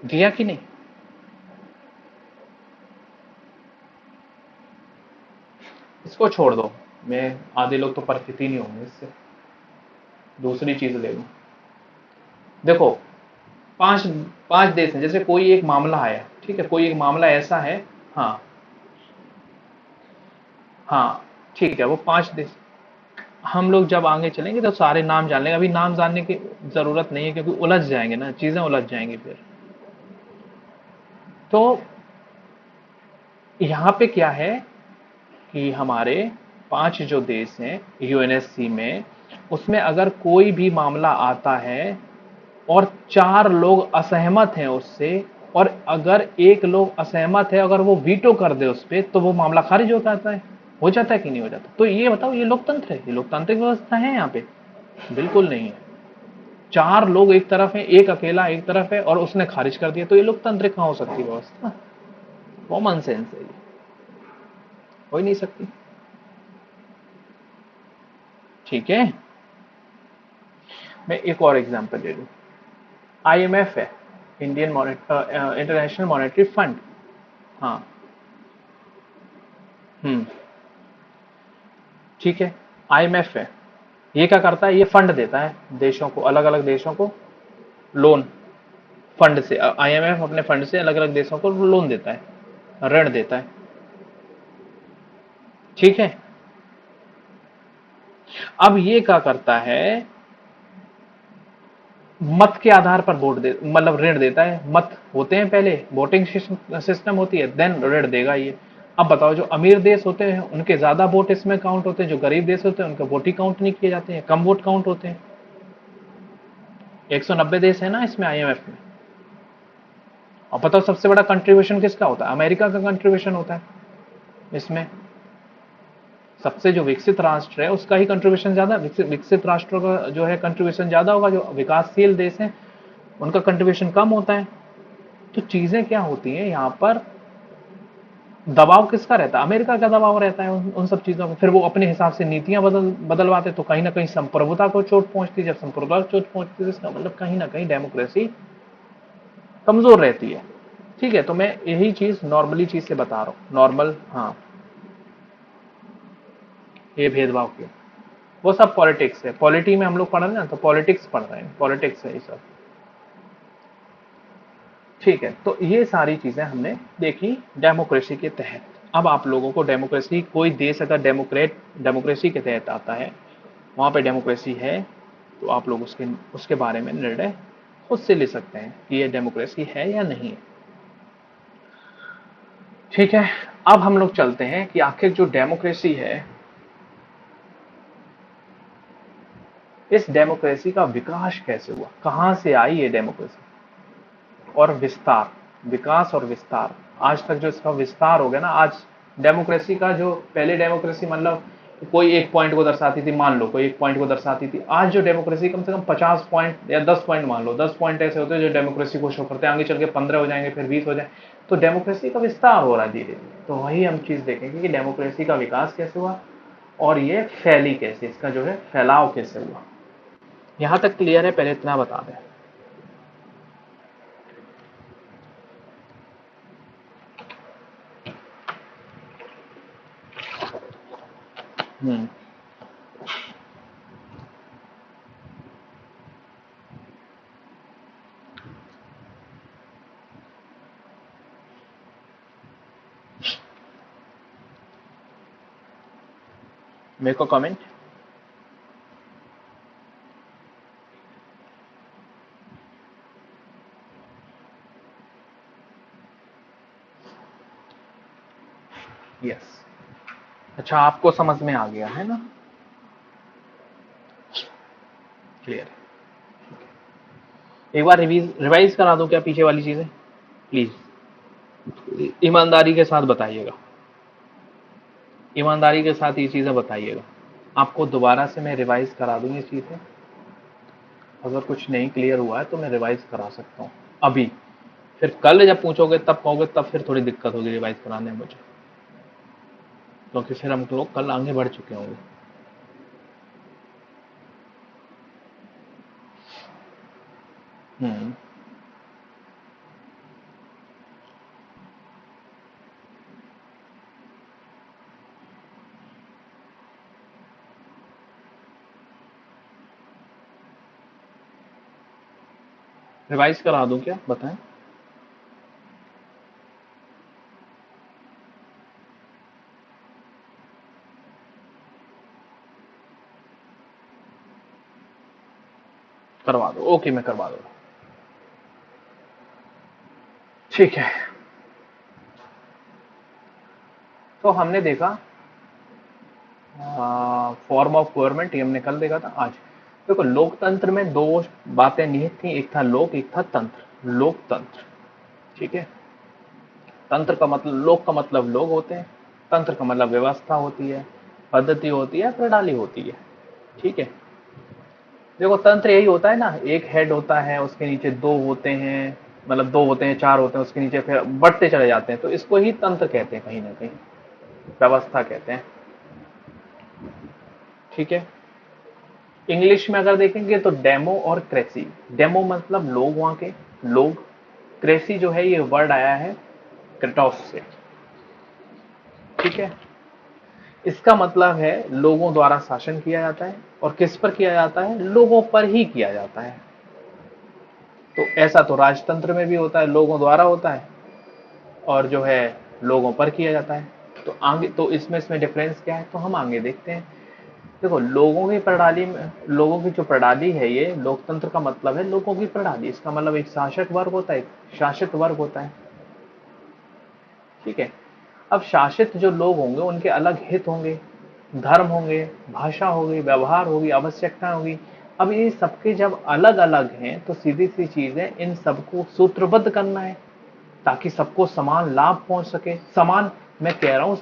दिया कि नहीं? इसको छोड़ दो, मैं, आधे लोग तो परिचित ही नहीं होंगे इससे, दूसरी चीज ले लो। देखो, 5 5 देश हैं, जैसे कोई एक मामला आया, ठीक है, कोई एक मामला ऐसा है, हाँ, हाँ, ठीक है, वो 5 देश, हम लोग जब आगे चलेंगे तो सारे नाम जान लेंगे, अभी नाम जानने की जरूरत नहीं है क्योंकि उलझ जाएंगे ना, चीजें उलझ जाएंगी फिर। तो यहां पे क्या है कि हमारे 5 जो देश हैं यूएनएससी में, उसमें अगर कोई भी मामला आता है और 4 लोग असहमत हैं उससे, और अगर एक लोग असहमत है, अगर वो वीटो कर दे उस पर, तो वो मामला खारिज हो जाता है, हो जाता है कि नहीं हो जाता? तो ये बताओ, ये लोकतंत्र है? ये लोकतांत्रिक व्यवस्था है यहाँ पे? बिल्कुल नहीं है। 4 लोग एक तरफ है, एक अकेला एक तरफ है, और उसने खारिज कर दिया, तो ये लोकतांत्रिक कहां हो सकती व्यवस्था? कॉमन सेंस है, ये हो ही नहीं सकती। ठीक है। मैं एक और एग्जांपल ले लूं, आईएमएफ है, इंडियन इंटरनेशनल मॉनेटरी फंड। हाँ। हम्म। ठीक है। आईएमएफ है, ये क्या करता है, ये फंड देता है देशों को, अलग अलग देशों को लोन, फंड से, आईएमएफ अपने फंड से अलग अलग देशों को लोन देता है, ऋण देता है। ठीक है। अब ये क्या करता है, मत के आधार पर वोट दे, मतलब ऋण देता है, मत होते हैं पहले, वोटिंग सिस्टम होती है, देन ऋण देगा ये। अब बताओ, जो अमीर देश होते हैं उनके ज्यादा वोट इसमें काउंट होते हैं, जो गरीब देश होते हैं उनके वोट ही काउंट नहीं किए जाते हैं, कम वोट काउंट होते हैं। 190 देश है ना इसमें आईएमएफ में। और बताओ सबसे बड़ा कंट्रीब्यूशन किसका होता है? अमेरिका का कंट्रीब्यूशन होता है इसमें। सबसे जो विकसित राष्ट्र है उसका ही कंट्रीब्यूशन ज्यादा, विकसित राष्ट्रों का जो है कंट्रीब्यूशन ज्यादा होगा, जो विकासशील देश है उनका कंट्रीब्यूशन कम होता है। तो चीजें क्या होती हैं यहाँ पर, दबाव किसका रहता है? अमेरिका का दबाव रहता है उन सब चीजों में। फिर वो अपने हिसाब से नीतियां बदलवाते, तो कहीं ना कहीं संप्रभुता को चोट पहुंचती। जब संप्रभुता को चोट पहुंचती है इसका मतलब कहीं ना कहीं डेमोक्रेसी कमजोर रहती है। ठीक है, तो मैं यही चीज नॉर्मली चीज से बता रहा हूं, नॉर्मल। हाँ, ये भेदभाव क्यों? वो सब पॉलिटिक्स है, पॉलिटी में हम लोग पढ़ रहे हैं ना, तो पॉलिटिक्स पढ़ रहे हैं, पॉलिटिक्स है ये सब। ठीक है, तो ये सारी चीजें हमने देखी डेमोक्रेसी के तहत। अब आप लोगों को डेमोक्रेसी, कोई देश अगर डेमोक्रेसी के तहत आता है, वहां पे डेमोक्रेसी है, तो आप लोग उसके उसके बारे में निर्णय खुद से ले सकते हैं कि ये डेमोक्रेसी है या नहीं है। ठीक है, अब हम लोग चलते हैं कि आखिर जो डेमोक्रेसी है, इस डेमोक्रेसी का विकास कैसे हुआ, कहां से आई ये डेमोक्रेसी, और विस्तार, विकास और विस्तार। आज तक जो इसका विस्तार हो गया ना, आज डेमोक्रेसी का जो पहले डेमोक्रेसी मतलब कोई एक पॉइंट को दर्शाती थी, मान लो कोई एक पॉइंट को दर्शाती थी, आज जो डेमोक्रेसी कम से कम 50 पॉइंट या 10 पॉइंट, मान लो 10 पॉइंट ऐसे होते हैं जो डेमोक्रेसी को शो करते हैं, आगे चल के 15 हो जाएंगे, फिर 20 हो जाए। तो डेमोक्रेसी का विस्तार हो रहा है धीरे धीरे। तो वही हम चीज देखेंगे कि डेमोक्रेसी का विकास कैसे हुआ और ये फैली कैसे, इसका जो है फैलाव कैसे हुआ। यहां तक क्लियर है? पहले इतना बता दें। हम्म। मेरे को कमेंट। यस। अच्छा, आपको समझ में आ गया है ना? क्लियर। एक बार रिवाइज करा दूं क्या पीछे वाली चीजें? प्लीज ईमानदारी के साथ बताइएगा, ईमानदारी के साथ ये चीजें बताइएगा। आपको दोबारा से मैं रिवाइज करा दूं ये चीजें। अगर कुछ नहीं क्लियर हुआ है तो मैं रिवाइज करा सकता हूँ अभी। फिर कल जब पूछोगे तब कहोगे, तब फिर थोड़ी दिक्कत होगी रिवाइज कराने में मुझे, क्योंकि फिर हम लोग कल आगे बढ़ चुके होंगे। हम्म। रिवाइज करा दूं क्या, बताएं? करवा दो, ओके, मैं करवा दूंगा। ठीक है, तो हमने देखा फॉर्म ऑफ गवर्नमेंट, ये हमने कल देखा था। आज देखो, लोकतंत्र में दो बातें निहित थी, एक था लोक, एक था तंत्र। लोकतंत्र, ठीक है। तंत्र का मतलब, लोक का मतलब लोग होते हैं, तंत्र का मतलब व्यवस्था होती है, पद्धति होती है, प्रणाली होती है। ठीक है, देखो तंत्र यही होता है ना, एक हेड होता है, उसके नीचे दो होते हैं, मतलब दो होते हैं, चार होते हैं, उसके नीचे फिर बढ़ते चले जाते हैं, तो इसको ही तंत्र कहते हैं, कहीं ना कहीं व्यवस्था कहते हैं। ठीक है, इंग्लिश में अगर देखेंगे तो डेमो और क्रेसी। डेमो मतलब लोग, वहां के लोग। क्रेसी जो है ये वर्ड आया है क्रेटोस से। ठीक है, इसका मतलब है लोगों द्वारा शासन किया जाता है, और किस पर किया जाता है? लोगों पर ही किया जाता है। तो ऐसा तो राजतंत्र में भी होता है, लोगों द्वारा होता है, और जो है लोगों पर किया जाता है। तो आगे, तो इसमें डिफरेंस क्या है, तो हम आगे देखते हैं। देखो, लोगों की प्रणाली में, लोगों की जो प्रणाली है, ये लोकतंत्र का मतलब है लोगों की प्रणाली। इसका मतलब एक शासक वर्ग होता है, एक शासित वर्ग होता है। ठीक है, अब शासित जो लोग होंगे उनके अलग हित होंगे, धर्म होंगे, भाषा होगी, व्यवहार होगी, आवश्यकता होगी। अब ये सबके जब अलग अलग हैं तो सीधी सी चीज है, इन सबको सूत्रबद्ध करना है ताकि सबको समान लाभ पहुंच सके। समान, मैं कह रहा हूं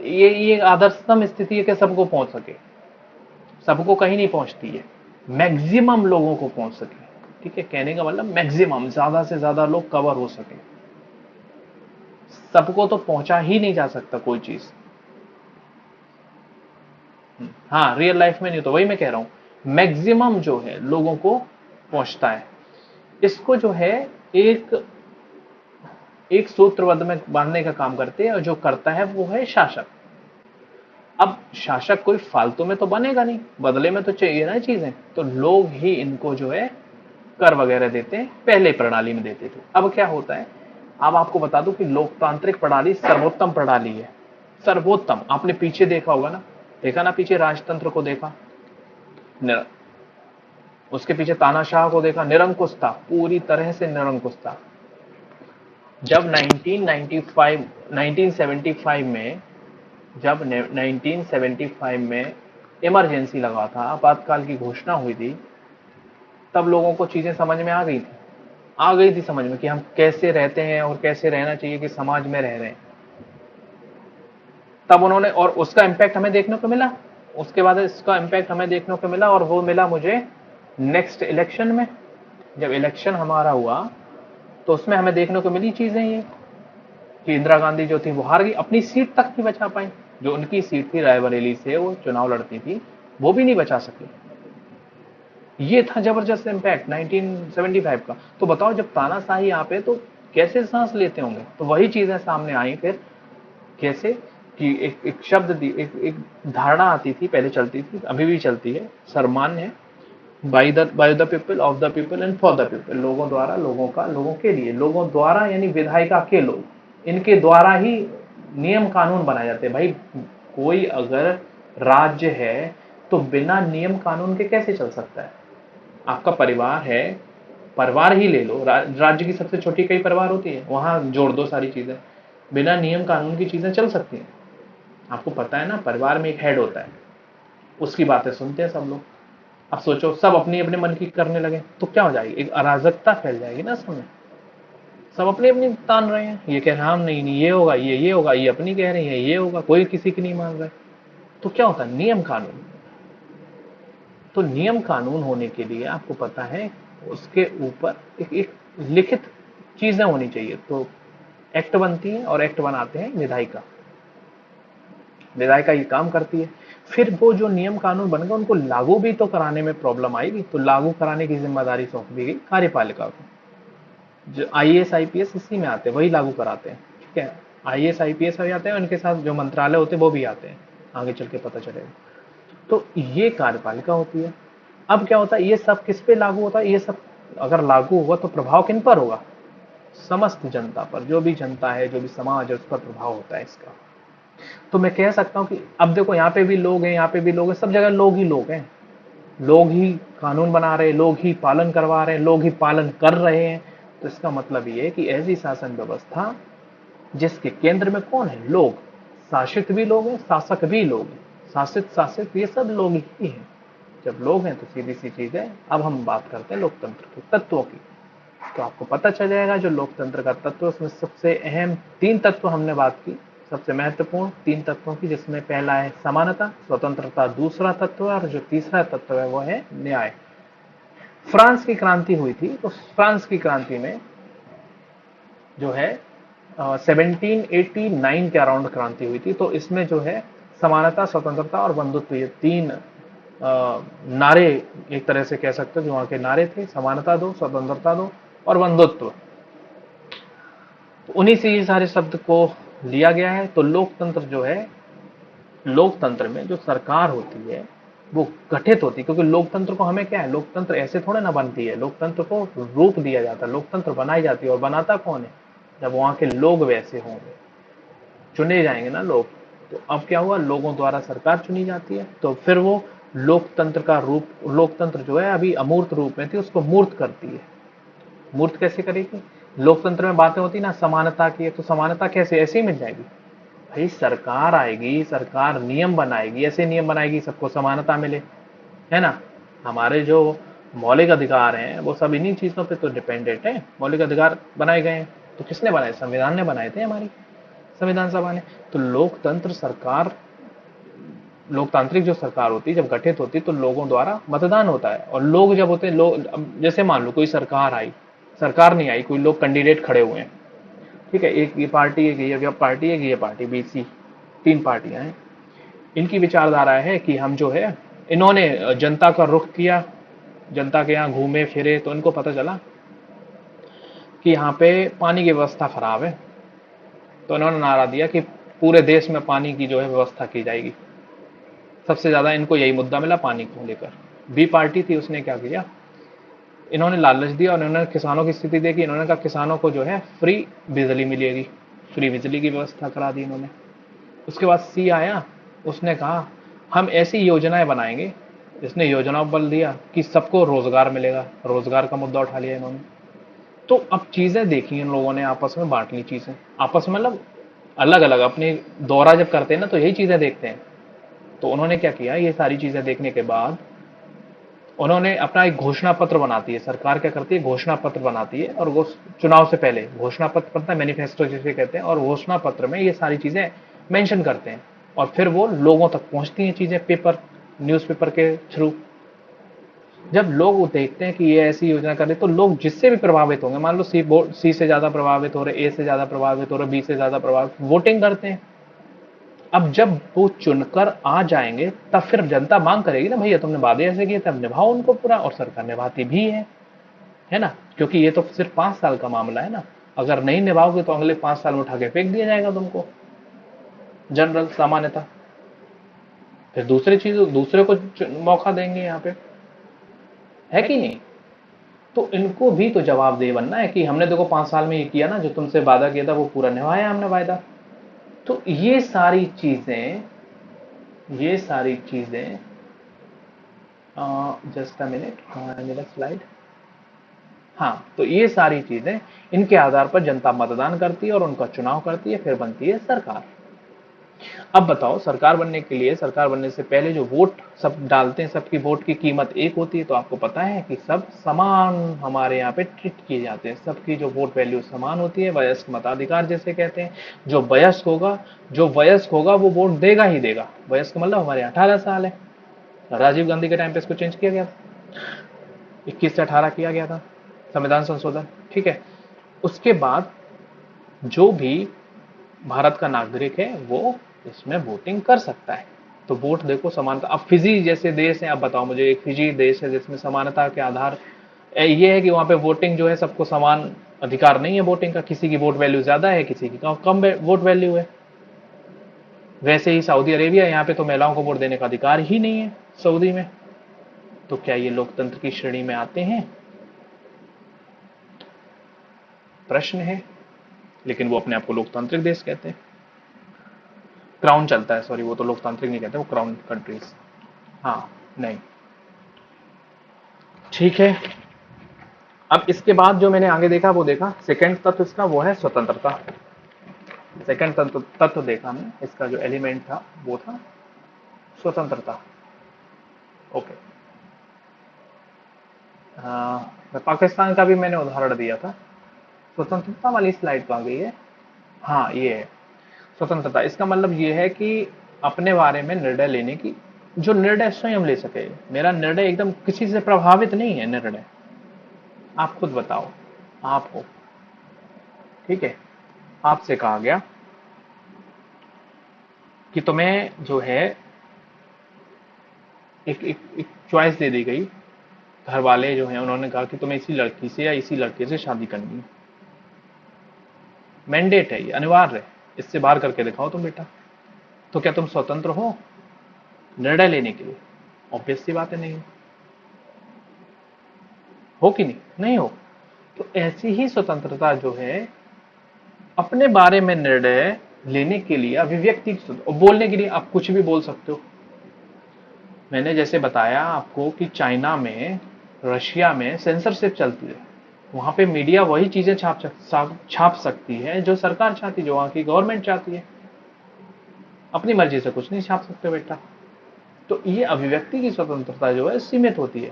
ये आदर्शतम स्थिति है कि सबको पहुंच सके। सबको कहीं नहीं पहुंचती है, मैक्सिमम लोगों को पहुंच सके। ठीक है, कहने का मतलब मैक्सिमम, ज्यादा से ज्यादा लोग कवर हो सके। सबको तो पहुंचा ही नहीं जा सकता कोई चीज। हाँ, रियल लाइफ में नहीं, तो वही मैं कह रहा हूं मैक्सिमम जो है लोगों को पहुंचता है। इसको जो है एक एक सूत्रबद्ध में बांधने का काम करते हैं, और जो करता है वो है शासक। अब शासक कोई फालतू में तो बनेगा नहीं, बदले में तो चाहिए ना चीजें, तो लोग ही इनको जो है कर वगैरह देते हैं, पहले प्रणाली में देते थे। अब क्या होता है, अब आपको बता दूं कि लोकतांत्रिक प्रणाली सर्वोत्तम प्रणाली है। सर्वोत्तम, आपने पीछे देखा होगा ना, देखा ना पीछे राजतंत्र को देखा, उसके पीछे तानाशाह को देखा, निरंकुश था, पूरी तरह से निरंकुश था। जब 1995 1975 में, जब 1975 में इमरजेंसी लगा था, आपातकाल की घोषणा हुई थी, तब लोगों को चीजें समझ में आ गई थी समझ में कि हम कैसे रहते हैं और कैसे रहना चाहिए कि समाज में रह रहे हैं। तब उन्होंने, और उसका इंपैक्ट हमें देखने को मिला। उसके बाद इसका इंपैक्ट हमें देखने को मिला, और वो मिला मुझे नेक्स्ट इलेक्शन में। जब इलेक्शन हमारा हुआ तो उसमें हमें देखने को मिली चीजें ये, कि इंदिरा गांधी जो थी वो हार गई, अपनी सीट तक नहीं बचा पाई। जो उनकी सीट थी रायबरेली से, वो चुनाव लड़ती थी, वो भी नहीं बचा सकी। ये था जबरदस्त इंपैक्ट 1975 का। तो बताओ, जब तानाशाही यहाँ पे, तो कैसे सांस लेते होंगे। तो वही चीजें सामने आई फिर, कैसे कि एक शब्द दी, एक धारणा आती थी, पहले चलती थी, अभी भी चलती है, सर्वमान्य है, by the people, of the people and for the people. लोगों द्वारा, लोगों का, लोगों के लिए। लोगों द्वारा यानी विधायिका के लोग, इनके द्वारा ही नियम कानून बनाए जाते हैं। भाई, कोई अगर राज्य है तो बिना नियम कानून के कैसे चल सकता है। आपका परिवार है, परिवार ही ले लो, राज्य की सबसे छोटी कई परिवार होती है, वहां जोड़ दो सारी चीजें, बिना नियम कानून की चीजें चल सकती हैं। आपको पता है ना, परिवार में एक हेड होता है, उसकी बातें सुनते हैं सब लोग। अब सोचो, सब अपनी अपने मन की करने लगे तो क्या हो जाएगी, एक अराजकता फैल जाएगी ना सब में। सब अपनी अपनी तान रहे हैं, ये कह रहे हैं हम नहीं नहीं ये होगा, ये होगा, ये अपनी कह रही है ये होगा, कोई किसी की नहीं मान रहा है। तो क्या होता है, नियम कानून। तो नियम कानून होने के लिए आपको पता है, उसके ऊपर एक लिखित चीजें होनी चाहिए। तो एक्ट बनती है, और एक्ट बनाते हैं विधायिका। विधायिका ये काम करती है। फिर वो जो नियम कानून बन गए, उनको लागू भी तो कराने में प्रॉब्लम आएगी, तो लागू कराने की जिम्मेदारी सौंप दी गई कार्यपालिका को। जो आईएएस आईपीएस इसी में आते हैं, वही लागू कराते हैं। ठीक है, आईएएस आईपीएस भी आते हैं, उनके साथ जो मंत्रालय होते हैं वो भी आते हैं, आगे चल के पता चलेगा। तो ये कार्यपालिका होती है। अब क्या होता है, ये सब किस पे लागू होता है, ये सब अगर लागू हुआ तो प्रभाव किन पर होगा, समस्त जनता पर। जो भी जनता है, जो भी समाज है, उस पर प्रभाव होता है इसका। तो मैं कह सकता हूं कि अब देखो, यहाँ पे भी लोग हैं, यहाँ पे भी लोग हैं, सब जगह लोग ही लोग हैं। लोग ही कानून बना रहे हैं, लोग ही पालन करवा रहे हैं, लोग ही पालन कर रहे हैं। तो इसका मतलब ये है कि ऐसी शासन व्यवस्था जिसके केंद्र में कौन है, लोग। शासित भी लोग हैं, शासक भी लोग हैं, शासित शासित ये सब लोग ही हैं। जब लोग हैं तो सीधी सी चीज है। अब हम बात करते हैं लोकतंत्र के तत्वों की। तो आपको पता चल जाएगा जो लोकतंत्र का तत्व, उसमें सबसे अहम 3 तत्व हमने बात की, सबसे महत्वपूर्ण 3 तत्वों की, जिसमें पहला है समानता, स्वतंत्रता दूसरा तत्व है, और जो तीसरा तत्व है वो है न्याय। फ्रांस की क्रांति हुई थी, तो फ्रांस की क्रांति में जो है 1789 के अराउंड क्रांति हुई थी। तो इसमें जो है समानता, स्वतंत्रता और बंधुत्व, ये 3 नारे एक तरह से कह सकते हो, जो वहां के नारे थे, समानता दो, स्वतंत्रता दो और बंधुत्व। तो उन्हीं से ये सारे शब्द को लिया गया है। तो लोकतंत्र जो है, लोकतंत्र में जो सरकार होती है वो गठित होती है, क्योंकि लोकतंत्र को हमें क्या है, लोकतंत्र ऐसे थोड़े ना बनती है, लोकतंत्र को रूप दिया जाता है, लोकतंत्र बनाई जाती है। और बनाता कौन है, जब वहां के लोग वैसे होंगे, चुने जाएंगे ना लोग। तो अब क्या हुआ, लोगों द्वारा सरकार चुनी जाती है, तो फिर वो लोकतंत्र का रूप, लोकतंत्र जो है अभी अमूर्त रूप में थी, उसको मूर्त करती है। मूर्त कैसे करेगी, लोकतंत्र में बातें होती ना समानता की, तो समानता कैसे ऐसे ही मिल जाएगी। भाई सरकार आएगी, सरकार नियम बनाएगी, ऐसे नियम बनाएगी सबको समानता मिले, है ना। हमारे जो मौलिक अधिकार हैं वो सब इन्हीं चीजों पे तो डिपेंडेंट है। मौलिक अधिकार बनाए गए हैं तो किसने बनाए? संविधान ने बनाए थे, हमारी संविधान सभा ने। तो लोकतंत्र सरकार, लोकतांत्रिक जो सरकार होती है जब गठित होती है तो लोगों द्वारा मतदान होता है, और लोग जब होते हैं, लोग जैसे मान लो कोई सरकार आई, सरकार नहीं आई, कोई लोग कैंडिडेट खड़े हुए हैं, ठीक है, एक ये पार्टी, एक ये पार्टी, एक ये पार्टी, बीसी, तीन पार्टियां हैं। इनकी विचारधारा है कि हम जो है, इन्होंने जनता का रुख किया, जनता के यहाँ घूमे फिरे तो इनको पता चला कि यहाँ पे पानी की व्यवस्था खराब है, तो इन्होंने नारा दिया कि पूरे देश में पानी की जो है व्यवस्था की जाएगी। सबसे ज्यादा इनको यही मुद्दा मिला पानी को लेकर। बी पार्टी थी, उसने क्या किया, इन्होंने लालच दिया और इन्होंने किसानों की स्थिति देखी, इन्होंने कहा किसानों को जो है फ्री बिजली मिलेगी, फ्री बिजली की व्यवस्था करा दी इन्होंने। उसके बाद सी आया, उसने कहा हम ऐसी योजनाएं बनाएंगे, इसने योजनाओं पर बल दिया कि सबको रोजगार मिलेगा, रोजगार का मुद्दा उठा लिया इन्होंने। तो अब चीजें देखी इन लोगों ने, आपस में बांट ली चीजें, आपस में मतलब अलग अलग, अपनी दौरा जब करते हैं ना तो यही चीजें देखते हैं। तो उन्होंने क्या किया, ये सारी चीजें देखने के बाद उन्होंने अपना एक घोषणा पत्र बनाती है, सरकार क्या करती है, घोषणा पत्र बनाती है, और वो चुनाव से पहले घोषणा पत्र बनता है, मैनिफेस्टो जिसे कहते हैं, और घोषणा पत्र में ये सारी चीजें मेंशन करते हैं, और फिर वो लोगों तक पहुंचती हैं चीजें, पेपर, न्यूज़पेपर के थ्रू। जब लोग वो देखते हैं कि ये ऐसी योजना कर रही, तो लोग जिससे भी प्रभावित होंगे, मान लो सी से ज्यादा प्रभावित हो रहे, ए से ज्यादा प्रभावित हो रहे, बी से ज्यादा प्रभावित, वोटिंग करते हैं। अब जब वो चुनकर आ जाएंगे तब फिर जनता मांग करेगी ना, भैया तुमने वादे ऐसे किए तब निभाओ उनको पूरा, और सरकार निभाती भी है ना, क्योंकि ये तो सिर्फ 5 साल का मामला है ना। अगर नहीं निभाओगे तो अगले 5 साल में उठा के फेंक दिया जाएगा तुमको, जनरल सामान्यता, फिर दूसरी चीज दूसरे को मौका देंगे यहाँ पे, है कि नहीं। तो इनको भी तो जवाबदेह बनना है कि हमने देखो 5 साल में ये किया ना, जो तुमसे वादा किया था वो पूरा निभाया हमने वायदा। तो ये सारी चीजें जस्ट अ मिनट, मेरा स्लाइड, हाँ, तो ये सारी चीजें, इनके आधार पर जनता मतदान करती है और उनका चुनाव करती है, फिर बनती है सरकार। अब बताओ, सरकार बनने के लिए, सरकार बनने से पहले जो वोट सब डालते हैं, सबकी वोट की कीमत एक होती है, तो आपको पता है कि सब समान हमारे यहाँ पे ट्रीट किए जाते हैं, सबकी जो वोट वैल्यू समान होती है, वयस्क मताधिकार जैसे कहते हैं। जो वयस्क होगा वो वोट देगा ही देगा। वयस्क मतलब हमारे 18 साल है, राजीव गांधी के टाइम पे इसको चेंज किया गया, 21 से 18 किया गया था संविधान संशोधन, ठीक है। उसके बाद जो भी भारत का नागरिक है वो इसमें वोटिंग कर सकता है। तो वोट देखो समानता। अब फिजी जैसे देश है, अब बताओ मुझे, एक फिजी देश है जिसमें समानता के आधार ये है कि वहां पे वोटिंग जो है सबको समान अधिकार नहीं है वोटिंग का, किसी की वोट वैल्यू ज्यादा है, किसी की कम वोट वैल्यू है। वैसे ही सऊदी अरेबिया, यहाँ पे तो महिलाओं को वोट देने का अधिकार ही नहीं है सऊदी में। तो क्या ये लोकतंत्र की श्रेणी में आते हैं? प्रश्न है। लेकिन वो अपने आप को लोकतांत्रिक देश कहते हैं। क्राउन चलता है, सॉरी, वो तो लोकतांत्रिक नहीं कहते, वो क्राउन कंट्रीज। हाँ, नहीं, ठीक है। अब इसके बाद जो मैंने आगे देखा, वो देखा सेकंड तत्व इसका, वो है स्वतंत्रता। सेकंड तत्व देखा हमने, इसका जो एलिमेंट था वो था स्वतंत्रता। ओके, पाकिस्तान का भी मैंने उदाहरण दिया था। स्वतंत्रता वाली स्लाइड तो आ गई है, हाँ ये है स्वतंत्रता। इसका मतलब ये है कि अपने बारे में निर्णय लेने की, जो निर्णय स्वयं ले सके। मेरा निर्णय एकदम किसी से प्रभावित नहीं है निर्णय, आप खुद बताओ, आप हो, ठीक है, आपसे कहा गया कि तुम्हें जो है एक चॉइस दे दी गई, घर वाले जो हैं उन्होंने कहा कि तुम्हें इसी लड़की से या इसी लड़के से शादी करनी है, मैंडेट है, ये अनिवार्य है, इससे बाहर करके दिखाओ तुम बेटा। तो क्या तुम स्वतंत्र हो निर्णय लेने के लिए? ऑब्वियस सी बात है, नहीं हो कि नहीं, नहीं हो। तो ऐसी ही स्वतंत्रता जो है अपने बारे में निर्णय लेने के लिए, अभिव्यक्ति और बोलने के लिए, आप कुछ भी बोल सकते हो। मैंने जैसे बताया आपको कि चाइना में, रशिया में सेंसरशिप चलती है, वहां पे मीडिया वही चीजें छाप सकती है जो सरकार चाहती है, जो वहां की गवर्नमेंट चाहती है। अपनी मर्जी से कुछ नहीं छाप सकते बेटा। तो ये अभिव्यक्ति की स्वतंत्रता जो है सीमित होती है,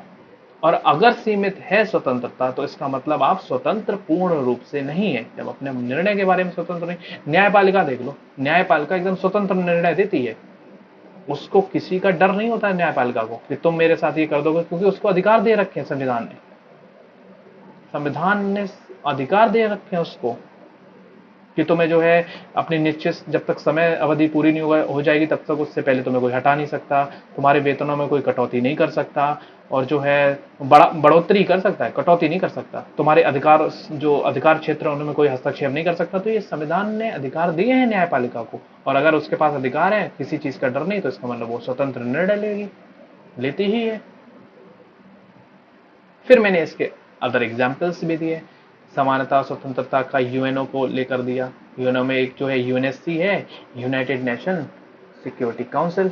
और अगर सीमित है स्वतंत्रता तो इसका मतलब आप स्वतंत्र पूर्ण रूप से नहीं है। जब अपने निर्णय के बारे में स्वतंत्र नहीं, न्यायपालिका देख लो, न्यायपालिका एकदम स्वतंत्र निर्णय देती है, उसको किसी का डर नहीं होता है न्यायपालिका को कि तुम मेरे साथ ये कर दोगे, क्योंकि उसको अधिकार दे रखे हैं संविधान ने, संविधान ने अधिकार दे रखे हैं उसको कि तुम्हें जो है अपनी निश्चित जब तक समय अवधि पूरी नहीं हो जाएगी तब तक उससे पहले तुम्हें कोई हटा नहीं सकता, तुम्हारे वेतनों में कोई कटौती नहीं कर सकता, और जो है बढ़ोतरी कर सकता है, कटौती नहीं कर सकता, तुम्हारे अधिकार जो अधिकार क्षेत्र है उनमें कोई हस्तक्षेप नहीं कर सकता। तो ये संविधान ने अधिकार दिए हैं न्यायपालिका को, और अगर उसके पास अधिकार है, किसी चीज का डर नहीं, तो इसका मतलब वो स्वतंत्र निर्णय लेगी, लेती ही है। फिर मैंने इसके अदर एग्जाम्पल्स भी दिए। समानता स्वतंत्रता का यूएनओ को लेकर दिया। यूएनओ में एक जो है यूएनएससी है, United nation security council.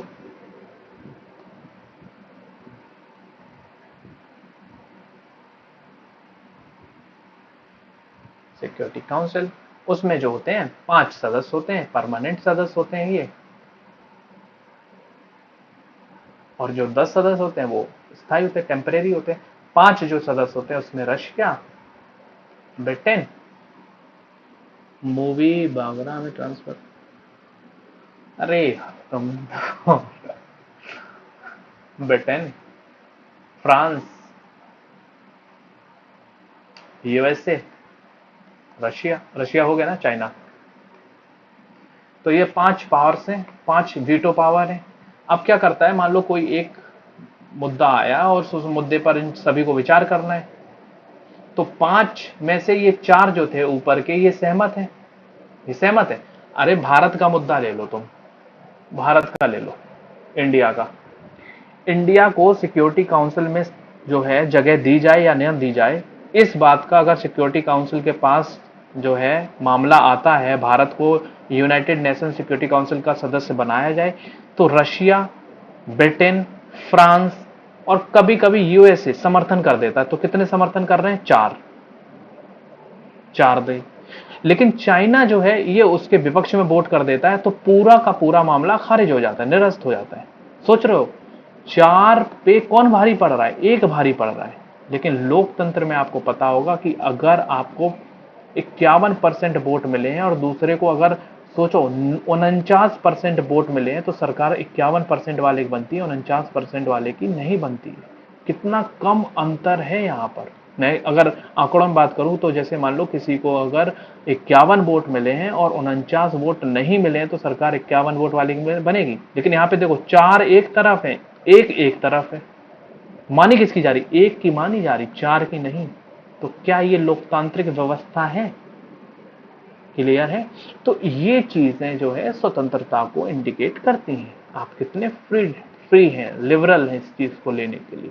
Security council, उसमें जो होते हैं 5 सदस्य होते हैं, परमानेंट सदस्य होते हैं ये, और जो 10 सदस्य होते हैं वो स्थायी होते हैं, टेम्परेरी होते हैं। 5 जो सदस्य होते हैं उसमें रशिया, ब्रिटेन, मूवी बागरा में ट्रांसफर, अरे तुम Britain, France, USA, Russia, Russia हो गया ना, चाइना। तो ये 5 पावर्स हैं, 5 वीटो पावर है। अब क्या करता है, मान लो कोई एक मुद्दा आया और उस मुद्दे पर इन सभी को विचार करना है, तो 5 में से ये 4 जो थे ऊपर के ये सहमत है, ये सहमत है। अरे भारत का मुद्दा ले लो तुम, भारत का ले लो, इंडिया का, इंडिया को सिक्योरिटी काउंसिल में जो है जगह दी जाए या न दी जाए, इस बात का अगर सिक्योरिटी काउंसिल के पास जो है मामला आता है, भारत को यूनाइटेड नेशन सिक्योरिटी काउंसिल का सदस्य बनाया जाए, तो रशिया, ब्रिटेन, फ्रांस और कभी कभी यूएसए समर्थन कर देता है। तो कितने समर्थन कर रहे हैं? 4, 4 दे। लेकिन चाइना जो है ये उसके विपक्ष में वोट कर देता है, तो पूरा का पूरा मामला खारिज हो जाता है, निरस्त हो जाता है। सोच रहे हो 4 पे कौन भारी पड़ रहा है? एक भारी पड़ रहा है। लेकिन लोकतंत्र में आपको पता होगा कि अगर आपको 51% वोट मिले हैं और दूसरे को अगर सोचो 49% वोट मिले हैं, तो सरकार 51% वाले की बनती है, 49% वाले की नहीं बनती है। कितना कम अंतर है यहाँ पर। मैं अगर आंकड़ों में बात करूं तो जैसे मान लो किसी को अगर 51 वोट मिले हैं और 49 वोट नहीं मिले हैं, तो सरकार 51 वोट वाली बनेगी। लेकिन यहाँ पे देखो 4 एक तरफ है, एक एक तरफ है, मानी किसकी जा रही? एक की मानी जा रही, 4 की नहीं। तो क्या ये लोकतांत्रिक व्यवस्था है? क्लियर है? तो ये चीजें जो है स्वतंत्रता को इंडिकेट करती हैं। आप कितने फ्री हैं, लिबरल हैं इस चीज को लेने के लिए।